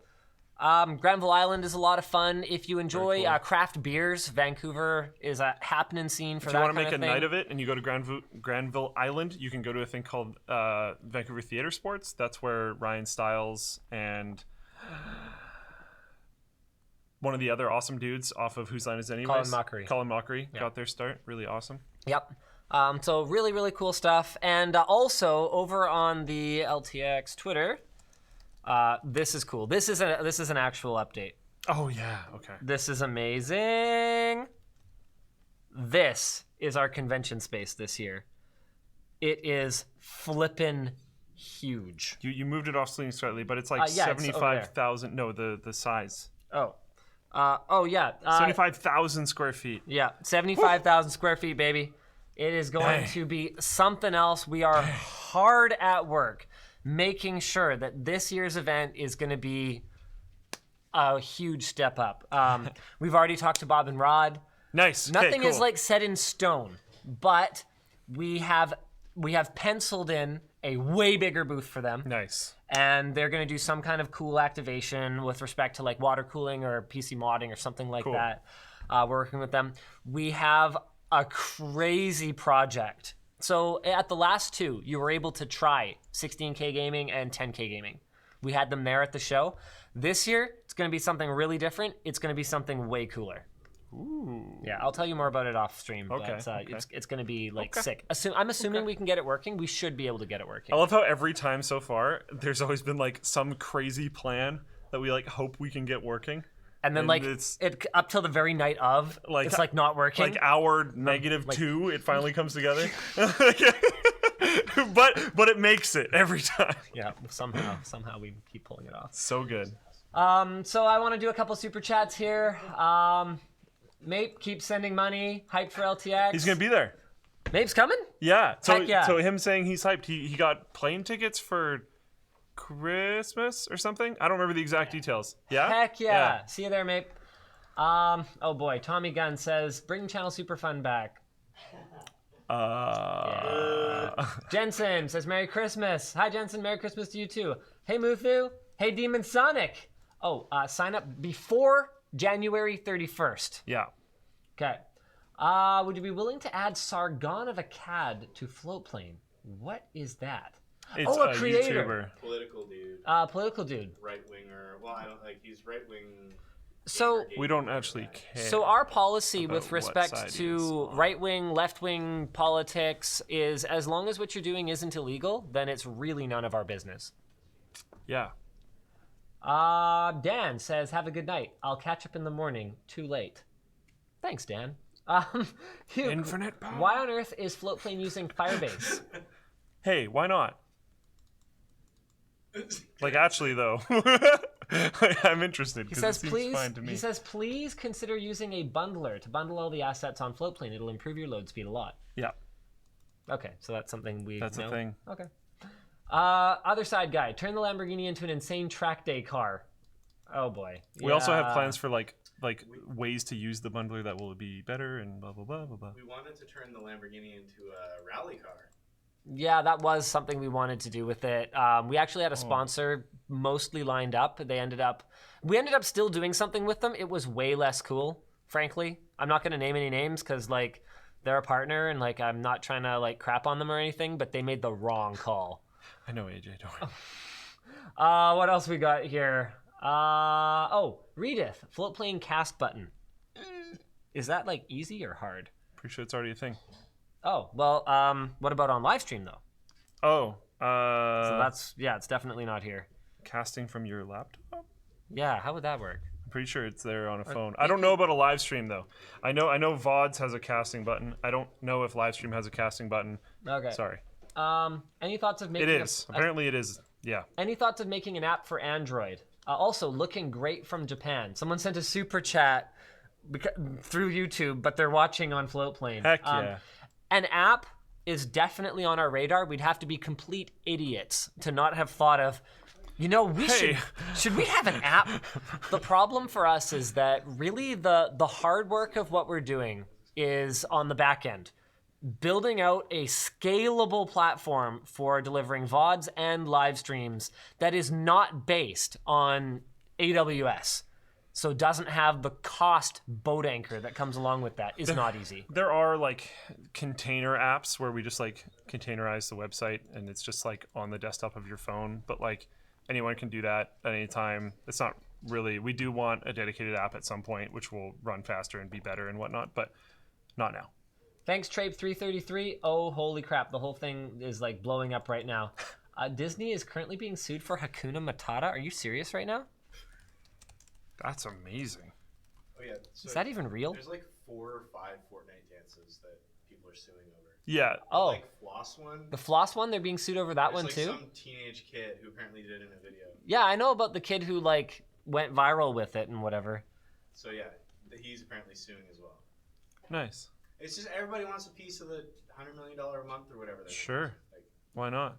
[SPEAKER 2] cool. Granville Island is a lot of fun. If you enjoy
[SPEAKER 1] cool.
[SPEAKER 2] craft beers, Vancouver is a happening scene for
[SPEAKER 1] if
[SPEAKER 2] that
[SPEAKER 1] you
[SPEAKER 2] kind
[SPEAKER 1] want
[SPEAKER 2] of
[SPEAKER 1] to
[SPEAKER 2] thing.
[SPEAKER 1] make a night of it and you go to Granville Island, you can go to a thing called Vancouver Theatre Sports. That's where Ryan Stiles and one of the other awesome dudes off of Whose Line Is it Anyways? Colin Mockery got their start. Really awesome.
[SPEAKER 2] Yep. So really, really cool stuff. And also over on the LTX Twitter, this is cool. This is an actual update.
[SPEAKER 1] Oh yeah. Okay.
[SPEAKER 2] This is amazing. This is our convention space this year. It is flippin' huge.
[SPEAKER 1] You moved it off slightly, but it's 75,000. No, the size.
[SPEAKER 2] Oh. Yeah.
[SPEAKER 1] 75,000 square feet.
[SPEAKER 2] Yeah, 75,000 square feet, baby. It is going to be something else. We are hard at work making sure that this year's event is going to be a huge step up. We've already talked to Bob and Rod.
[SPEAKER 1] Nice.
[SPEAKER 2] Nothing
[SPEAKER 1] cool.
[SPEAKER 2] is set in stone, but we have penciled in a way bigger booth for them.
[SPEAKER 1] Nice.
[SPEAKER 2] And they're going to do some kind of cool activation with respect to water cooling or PC modding or something like that. We're working with them. We have a crazy project. So at the last two, you were able to try 16K gaming and 10K gaming. We had them there at the show. This year, it's going to be something really different. It's going to be something way cooler.
[SPEAKER 1] Ooh.
[SPEAKER 2] Yeah, I'll tell you more about it off stream.
[SPEAKER 1] Okay,
[SPEAKER 2] But it's going to be sick. I'm assuming we can get it working. We should be able to get it working.
[SPEAKER 1] I love how every time so far, there's always been some crazy plan that we hope we can get working.
[SPEAKER 2] And then
[SPEAKER 1] it's
[SPEAKER 2] up till the very night of, it's not working.
[SPEAKER 1] Hour -2, it finally comes together. but it makes it every time.
[SPEAKER 2] Yeah, somehow we keep pulling it off.
[SPEAKER 1] So good.
[SPEAKER 2] So I want to do a couple super chats here. Mape keeps sending money. Hyped for LTX.
[SPEAKER 1] He's gonna be there.
[SPEAKER 2] Mape's coming?
[SPEAKER 1] Yeah. So
[SPEAKER 2] Heck yeah.
[SPEAKER 1] So him saying he's hyped. He got plane tickets for Christmas or something. I don't remember the exact details. Yeah.
[SPEAKER 2] Heck yeah. See you there, Mape. Oh boy, Tommy Gunn says, bring Channel Super Fun back. Jensen says, Merry Christmas. Hi, Jensen. Merry Christmas to you, too. Hey, Muthu. Hey, Demon Sonic. Oh, sign up before January 31st.
[SPEAKER 1] Yeah.
[SPEAKER 2] Okay. Would you be willing to add Sargon of Akkad to Floatplane? What is that?
[SPEAKER 1] It's
[SPEAKER 2] a creator.
[SPEAKER 1] YouTuber.
[SPEAKER 3] Political dude.
[SPEAKER 2] Political dude.
[SPEAKER 3] Right winger. Well, I don't like. He's right wing.
[SPEAKER 2] So
[SPEAKER 1] We don't actually care.
[SPEAKER 2] So our policy
[SPEAKER 1] about
[SPEAKER 2] with
[SPEAKER 1] what
[SPEAKER 2] respect
[SPEAKER 1] side
[SPEAKER 2] to
[SPEAKER 1] he's on.
[SPEAKER 2] right-wing, left-wing politics is as long as what you're doing isn't illegal, then it's really none of our business.
[SPEAKER 1] Yeah.
[SPEAKER 2] Dan says, have a good night. I'll catch up in the morning. Too late. Thanks, Dan. Hugh,
[SPEAKER 1] Infinite power.
[SPEAKER 2] why on earth is Floatplane using Firebase?
[SPEAKER 1] Hey, why not? Like, actually, though. I'm interested
[SPEAKER 2] He
[SPEAKER 1] because it
[SPEAKER 2] says,
[SPEAKER 1] seems
[SPEAKER 2] please.
[SPEAKER 1] fine to me.
[SPEAKER 2] He says, please consider using a bundler to bundle all the assets on Floatplane. It'll improve your load speed a lot.
[SPEAKER 1] Yeah,
[SPEAKER 2] Okay, so that's something we
[SPEAKER 1] that's
[SPEAKER 2] know.
[SPEAKER 1] a thing.
[SPEAKER 2] Okay. Other side guy, turn the Lamborghini into an insane track day car. Oh boy.
[SPEAKER 1] We also have
[SPEAKER 2] Yeah.
[SPEAKER 1] plans for like ways to use the bundler that will be better and blah blah blah blah blah.
[SPEAKER 3] We wanted to turn the Lamborghini into a rally car.
[SPEAKER 2] Yeah, that was something we wanted to do with it. We actually had a sponsor mostly lined up. We ended up still doing something with them. It was way less cool, frankly. I'm not going to name any names because like they're a partner and like I'm not trying to like crap on them or anything, but they made the wrong call.
[SPEAKER 1] I know, AJ. Don't worry.
[SPEAKER 2] What else we got here? Redith, Floatplane cast button. Is that like easy or hard?
[SPEAKER 1] Pretty sure it's already a thing.
[SPEAKER 2] Oh, well, what about on live stream though?
[SPEAKER 1] Oh,
[SPEAKER 2] So it's definitely not here.
[SPEAKER 1] casting from your laptop.
[SPEAKER 2] Yeah, how would that work?
[SPEAKER 1] I'm pretty sure it's there on a phone. I don't know about a live stream though. I know VODs has a casting button. I don't know if live stream has a casting button.
[SPEAKER 2] Okay.
[SPEAKER 1] Sorry.
[SPEAKER 2] Any thoughts of making
[SPEAKER 1] It is. Apparently it is. Yeah.
[SPEAKER 2] any thoughts of making an app for Android? Also, looking great from Japan. Someone sent a super chat through YouTube, but they're watching on Floatplane.
[SPEAKER 1] Heck yeah.
[SPEAKER 2] An app is definitely on our radar. We'd have to be complete idiots to not have thought of, should we have an app? The problem for us is that really the hard work of what we're doing is on the back end. Building out a scalable platform for delivering VODs and live streams that is not based on AWS. So doesn't have the cost boat anchor that comes along with that is not easy.
[SPEAKER 1] There are like container apps where we just like containerize the website and it's just like on the desktop of your phone. But like anyone can do that at any time. It's not really, we do want a dedicated app at some point, which will run faster and be better and whatnot, but not now.
[SPEAKER 2] Thanks, Trape333. Oh, holy crap. The whole thing is like blowing up right now. Disney is currently being sued for Hakuna Matata. Are you serious right now?
[SPEAKER 1] That's amazing.
[SPEAKER 3] Oh yeah. So
[SPEAKER 2] Is that even real?
[SPEAKER 3] There's like 4 or 5 Fortnite dances that people are suing over.
[SPEAKER 1] Yeah.
[SPEAKER 2] Oh,
[SPEAKER 3] Like Floss one.
[SPEAKER 2] the floss one, they're being sued over that
[SPEAKER 3] There's
[SPEAKER 2] one
[SPEAKER 3] like
[SPEAKER 2] too?
[SPEAKER 3] some teenage kid who apparently did it in a video.
[SPEAKER 2] Yeah, I know about the kid who like went viral with it and whatever.
[SPEAKER 3] So yeah, he's apparently suing as well.
[SPEAKER 1] Nice.
[SPEAKER 3] It's just everybody wants a piece of the $100 million a month or whatever.
[SPEAKER 1] Sure.
[SPEAKER 3] Like,
[SPEAKER 1] Why not?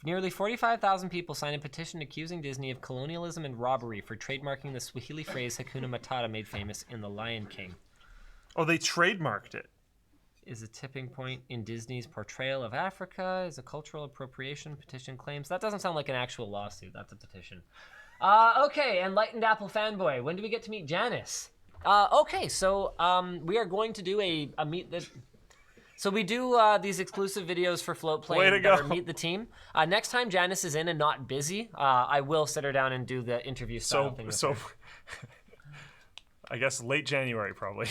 [SPEAKER 2] Nearly 45,000 people signed a petition accusing Disney of colonialism and robbery for trademarking the Swahili phrase Hakuna Matata made famous in The Lion King.
[SPEAKER 1] Oh, they trademarked it.
[SPEAKER 2] Is a tipping point in Disney's portrayal of Africa is a cultural appropriation, petition claims. That doesn't sound like an actual lawsuit. That's a petition. Okay, Enlightened Apple fanboy. When do we get to meet Janice? Okay, so we are going to do a meet the... So we do these exclusive videos for
[SPEAKER 1] Way to
[SPEAKER 2] Floatplane that
[SPEAKER 1] go.
[SPEAKER 2] are Meet the Team. Next time Janice is in and not busy, I will sit her down and do the interview style thing with her.
[SPEAKER 1] I guess late January probably.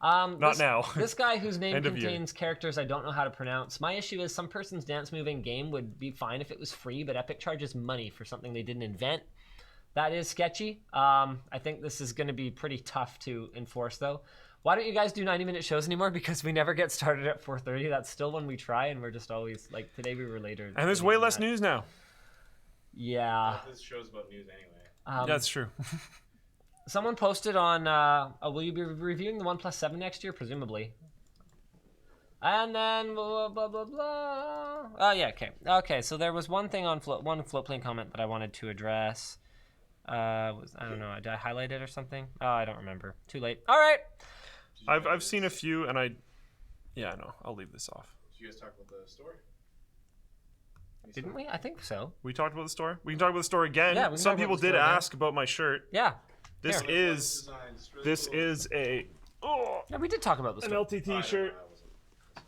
[SPEAKER 2] Not
[SPEAKER 1] now.
[SPEAKER 2] This guy whose name
[SPEAKER 1] End of year.
[SPEAKER 2] contains characters I don't know how to pronounce. My issue is some person's dance move in game would be fine if it was free, but Epic charges money for something they didn't invent. That is sketchy. I think this is going to be pretty tough to enforce, though. Why don't you guys do 90-minute shows anymore? Because we never get started at 4:30. That's still when we try, and we're just always like today we were later.
[SPEAKER 1] And there's way less news now.
[SPEAKER 2] Yeah.
[SPEAKER 3] this show's about news anyway.
[SPEAKER 1] That's true.
[SPEAKER 2] Someone posted on, will you be reviewing the OnePlus 7 next year? Presumably. And then blah, blah, blah, blah. Oh, yeah, okay. Okay, so there was one thing on one Floatplane comment that I wanted to address. I don't know. Did I highlight it or something? Oh, I don't remember. Too late. All right.
[SPEAKER 1] I've seen a few, and no, I'll leave this off.
[SPEAKER 3] Did you guys talk about the store?
[SPEAKER 2] Didn't we? I think so.
[SPEAKER 1] We talked about the store. We can talk about the store again.
[SPEAKER 2] Yeah, we can
[SPEAKER 1] Some
[SPEAKER 2] talk
[SPEAKER 1] people
[SPEAKER 2] about the
[SPEAKER 1] did
[SPEAKER 2] store again.
[SPEAKER 1] ask about my shirt.
[SPEAKER 2] Yeah.
[SPEAKER 1] This
[SPEAKER 2] Here.
[SPEAKER 1] is a
[SPEAKER 2] Yeah, we did talk about this.
[SPEAKER 1] an LTT shirt.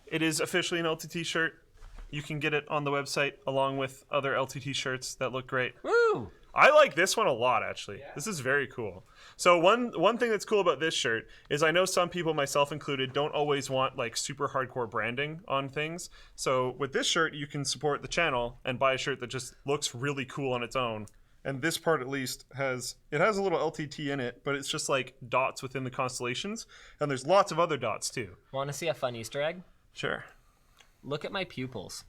[SPEAKER 1] It is officially an LTT shirt. You can get it on the website along with other LTT shirts that look great.
[SPEAKER 2] Woo!
[SPEAKER 1] I like this one a lot, actually. Yeah. This is very cool. So one thing that's cool about this shirt is I know some people, myself included, don't always want like super hardcore branding on things. So with this shirt, you can support the channel and buy a shirt that just looks really cool on its own. And this part at least has a little LTT in it, but it's just like dots within the constellations. And there's lots of other dots too.
[SPEAKER 2] Want to see a fun Easter egg?
[SPEAKER 1] Sure.
[SPEAKER 2] Look at my pupils.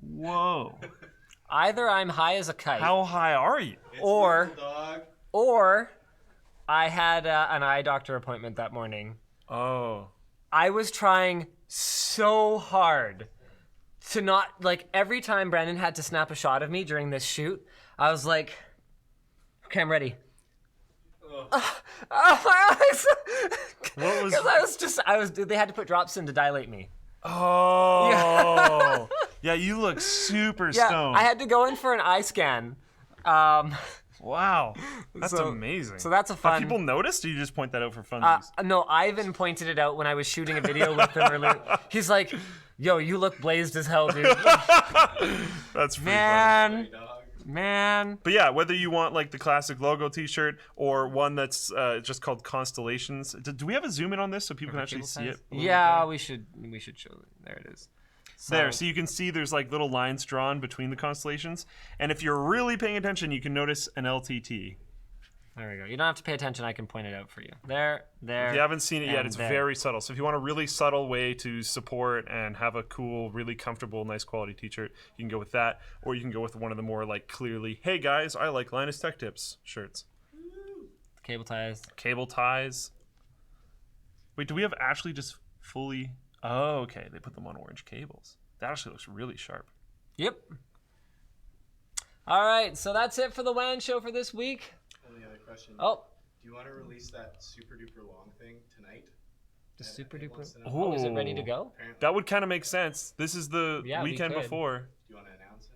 [SPEAKER 1] Whoa.
[SPEAKER 2] Either I'm high as a kite.
[SPEAKER 1] How high are you?
[SPEAKER 2] Or I had an eye doctor appointment that morning.
[SPEAKER 1] Oh.
[SPEAKER 2] I was trying so hard to not, like, every time Brandon had to snap a shot of me during this shoot, I was like, okay, I'm ready. My eyes.
[SPEAKER 1] What was?
[SPEAKER 2] Because they had to put drops in to dilate me.
[SPEAKER 1] Oh. Yeah, you look super stoned.
[SPEAKER 2] I had to go in for an eye scan.
[SPEAKER 1] Wow. That's amazing.
[SPEAKER 2] So that's a fun.
[SPEAKER 1] Have people noticed, or you just point that out for funsies?
[SPEAKER 2] No, Ivan pointed it out when I was shooting a video with him earlier. He's like, yo, you look blazed as hell, dude.
[SPEAKER 1] That's pretty funny.
[SPEAKER 2] Man.
[SPEAKER 1] But yeah, whether you want like the classic logo t-shirt or one that's just called Constellations. Do we have a zoom in on this so people can actually see it?
[SPEAKER 2] Yeah, we should show it. There it is.
[SPEAKER 1] So you can see there's like little lines drawn between the constellations. And if you're really paying attention, you can notice an LTT.
[SPEAKER 2] There we go. You don't have to pay attention. I can point it out for you. There.
[SPEAKER 1] If you haven't seen it yet, it's very subtle. So if you want a really subtle way to support and have a cool, really comfortable, nice quality t-shirt, you can go with that. Or you can go with one of the more like clearly, hey guys, I like Linus Tech Tips shirts.
[SPEAKER 2] Cable ties.
[SPEAKER 1] Cable ties. Wait, do we have actually just fully... Oh, okay. They put them on orange cables. That actually looks really sharp.
[SPEAKER 2] Yep. All right, so that's it for the WAN show for this week.
[SPEAKER 3] Only other question.
[SPEAKER 2] Oh.
[SPEAKER 3] Do you want to release that super duper long thing tonight?
[SPEAKER 2] The super duper.
[SPEAKER 1] Oh,
[SPEAKER 2] is it ready to go?
[SPEAKER 3] Apparently.
[SPEAKER 1] That would kind of make sense. This is the weekend before.
[SPEAKER 3] Do you want to announce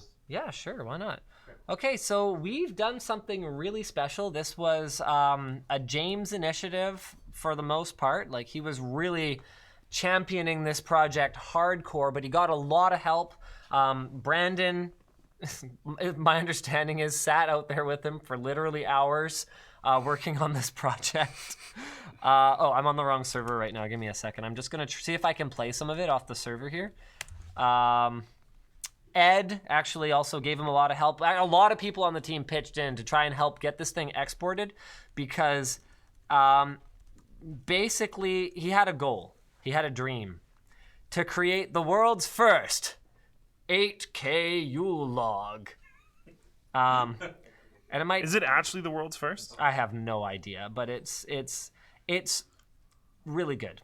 [SPEAKER 3] it?
[SPEAKER 2] Yeah, sure. Why not? Okay, so we've done something really special. This was a James initiative for the most part. Like, he was really championing this project hardcore, but he got a lot of help. Brandon, my understanding is, sat out there with him for literally hours working on this project. I'm on the wrong server right now. Give me a second. I'm just going to see if I can play some of it off the server here. Ed actually also gave him a lot of help. A lot of people on the team pitched in to try and help get this thing exported because basically he had a goal. He had a dream to create the world's first 8K Yule log. And it might...
[SPEAKER 1] Is it actually the world's first?
[SPEAKER 2] I have no idea, but it's really good.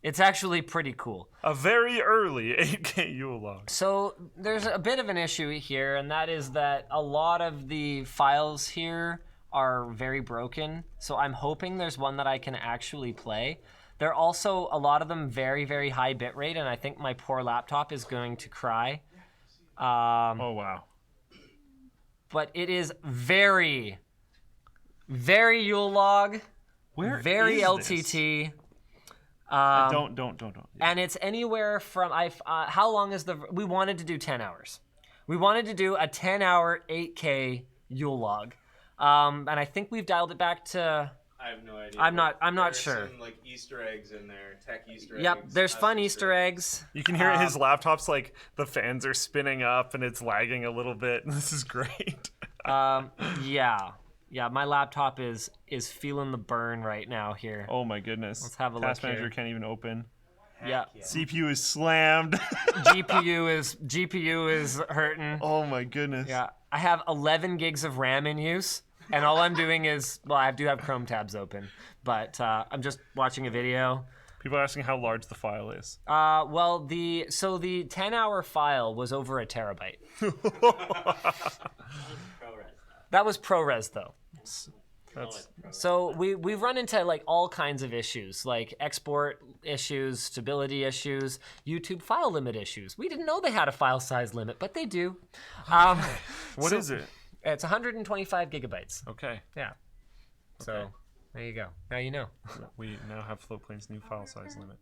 [SPEAKER 2] It's actually pretty cool.
[SPEAKER 1] A very early 8K Yule log.
[SPEAKER 2] So there's a bit of an issue here, and that is that a lot of the files here are very broken. So I'm hoping there's one that I can actually play. They're also, a lot of them, very, very high bitrate, and I think my poor laptop is going to cry.
[SPEAKER 1] Oh, wow.
[SPEAKER 2] But it is very, very Yule log.
[SPEAKER 1] Where
[SPEAKER 2] very
[SPEAKER 1] is
[SPEAKER 2] LTT.
[SPEAKER 1] This? Don't. Yeah.
[SPEAKER 2] And it's anywhere from, how long is we wanted to do 10 hours. We wanted to do a 10-hour 8K Yule log. And I think we've dialed it back to...
[SPEAKER 3] I have no idea.
[SPEAKER 2] I'm not sure.
[SPEAKER 3] There's some like Easter eggs in there, tech Easter eggs.
[SPEAKER 2] Yep, there's fun Easter eggs.
[SPEAKER 1] You can hear his laptop's like the fans are spinning up and it's lagging a little bit. This is great.
[SPEAKER 2] Yeah, my laptop is feeling the burn right now here.
[SPEAKER 1] Oh my goodness.
[SPEAKER 2] Let's have a
[SPEAKER 1] Task
[SPEAKER 2] look
[SPEAKER 1] Manager
[SPEAKER 2] here.
[SPEAKER 1] can't even open.
[SPEAKER 2] Yeah.
[SPEAKER 1] CPU is slammed.
[SPEAKER 2] GPU is hurting.
[SPEAKER 1] Oh my goodness.
[SPEAKER 2] Yeah, I have 11 gigs of RAM in use, and all I'm doing is, I do have Chrome tabs open, but I'm just watching a video.
[SPEAKER 1] People are asking how large the file is.
[SPEAKER 2] Well, the 10-hour file was over a terabyte. That was ProRes though. So we've run into like all kinds of issues, like export issues, stability issues, YouTube file limit issues. We didn't know they had a file size limit, but they do.
[SPEAKER 1] What is it?
[SPEAKER 2] It's 125 gigabytes.
[SPEAKER 1] Okay.
[SPEAKER 2] Yeah. So there you go. Now you know.
[SPEAKER 1] We now have Floatplane's new file size limit.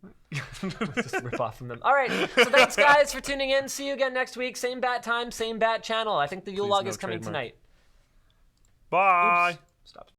[SPEAKER 2] Just rip off from them. All right. So thanks, guys, for tuning in. See you again next week. Same bat time, same bat channel. I think the Yule log
[SPEAKER 1] no
[SPEAKER 2] is coming
[SPEAKER 1] trademark.
[SPEAKER 2] tonight.
[SPEAKER 1] Bye.
[SPEAKER 2] Oops. Stop.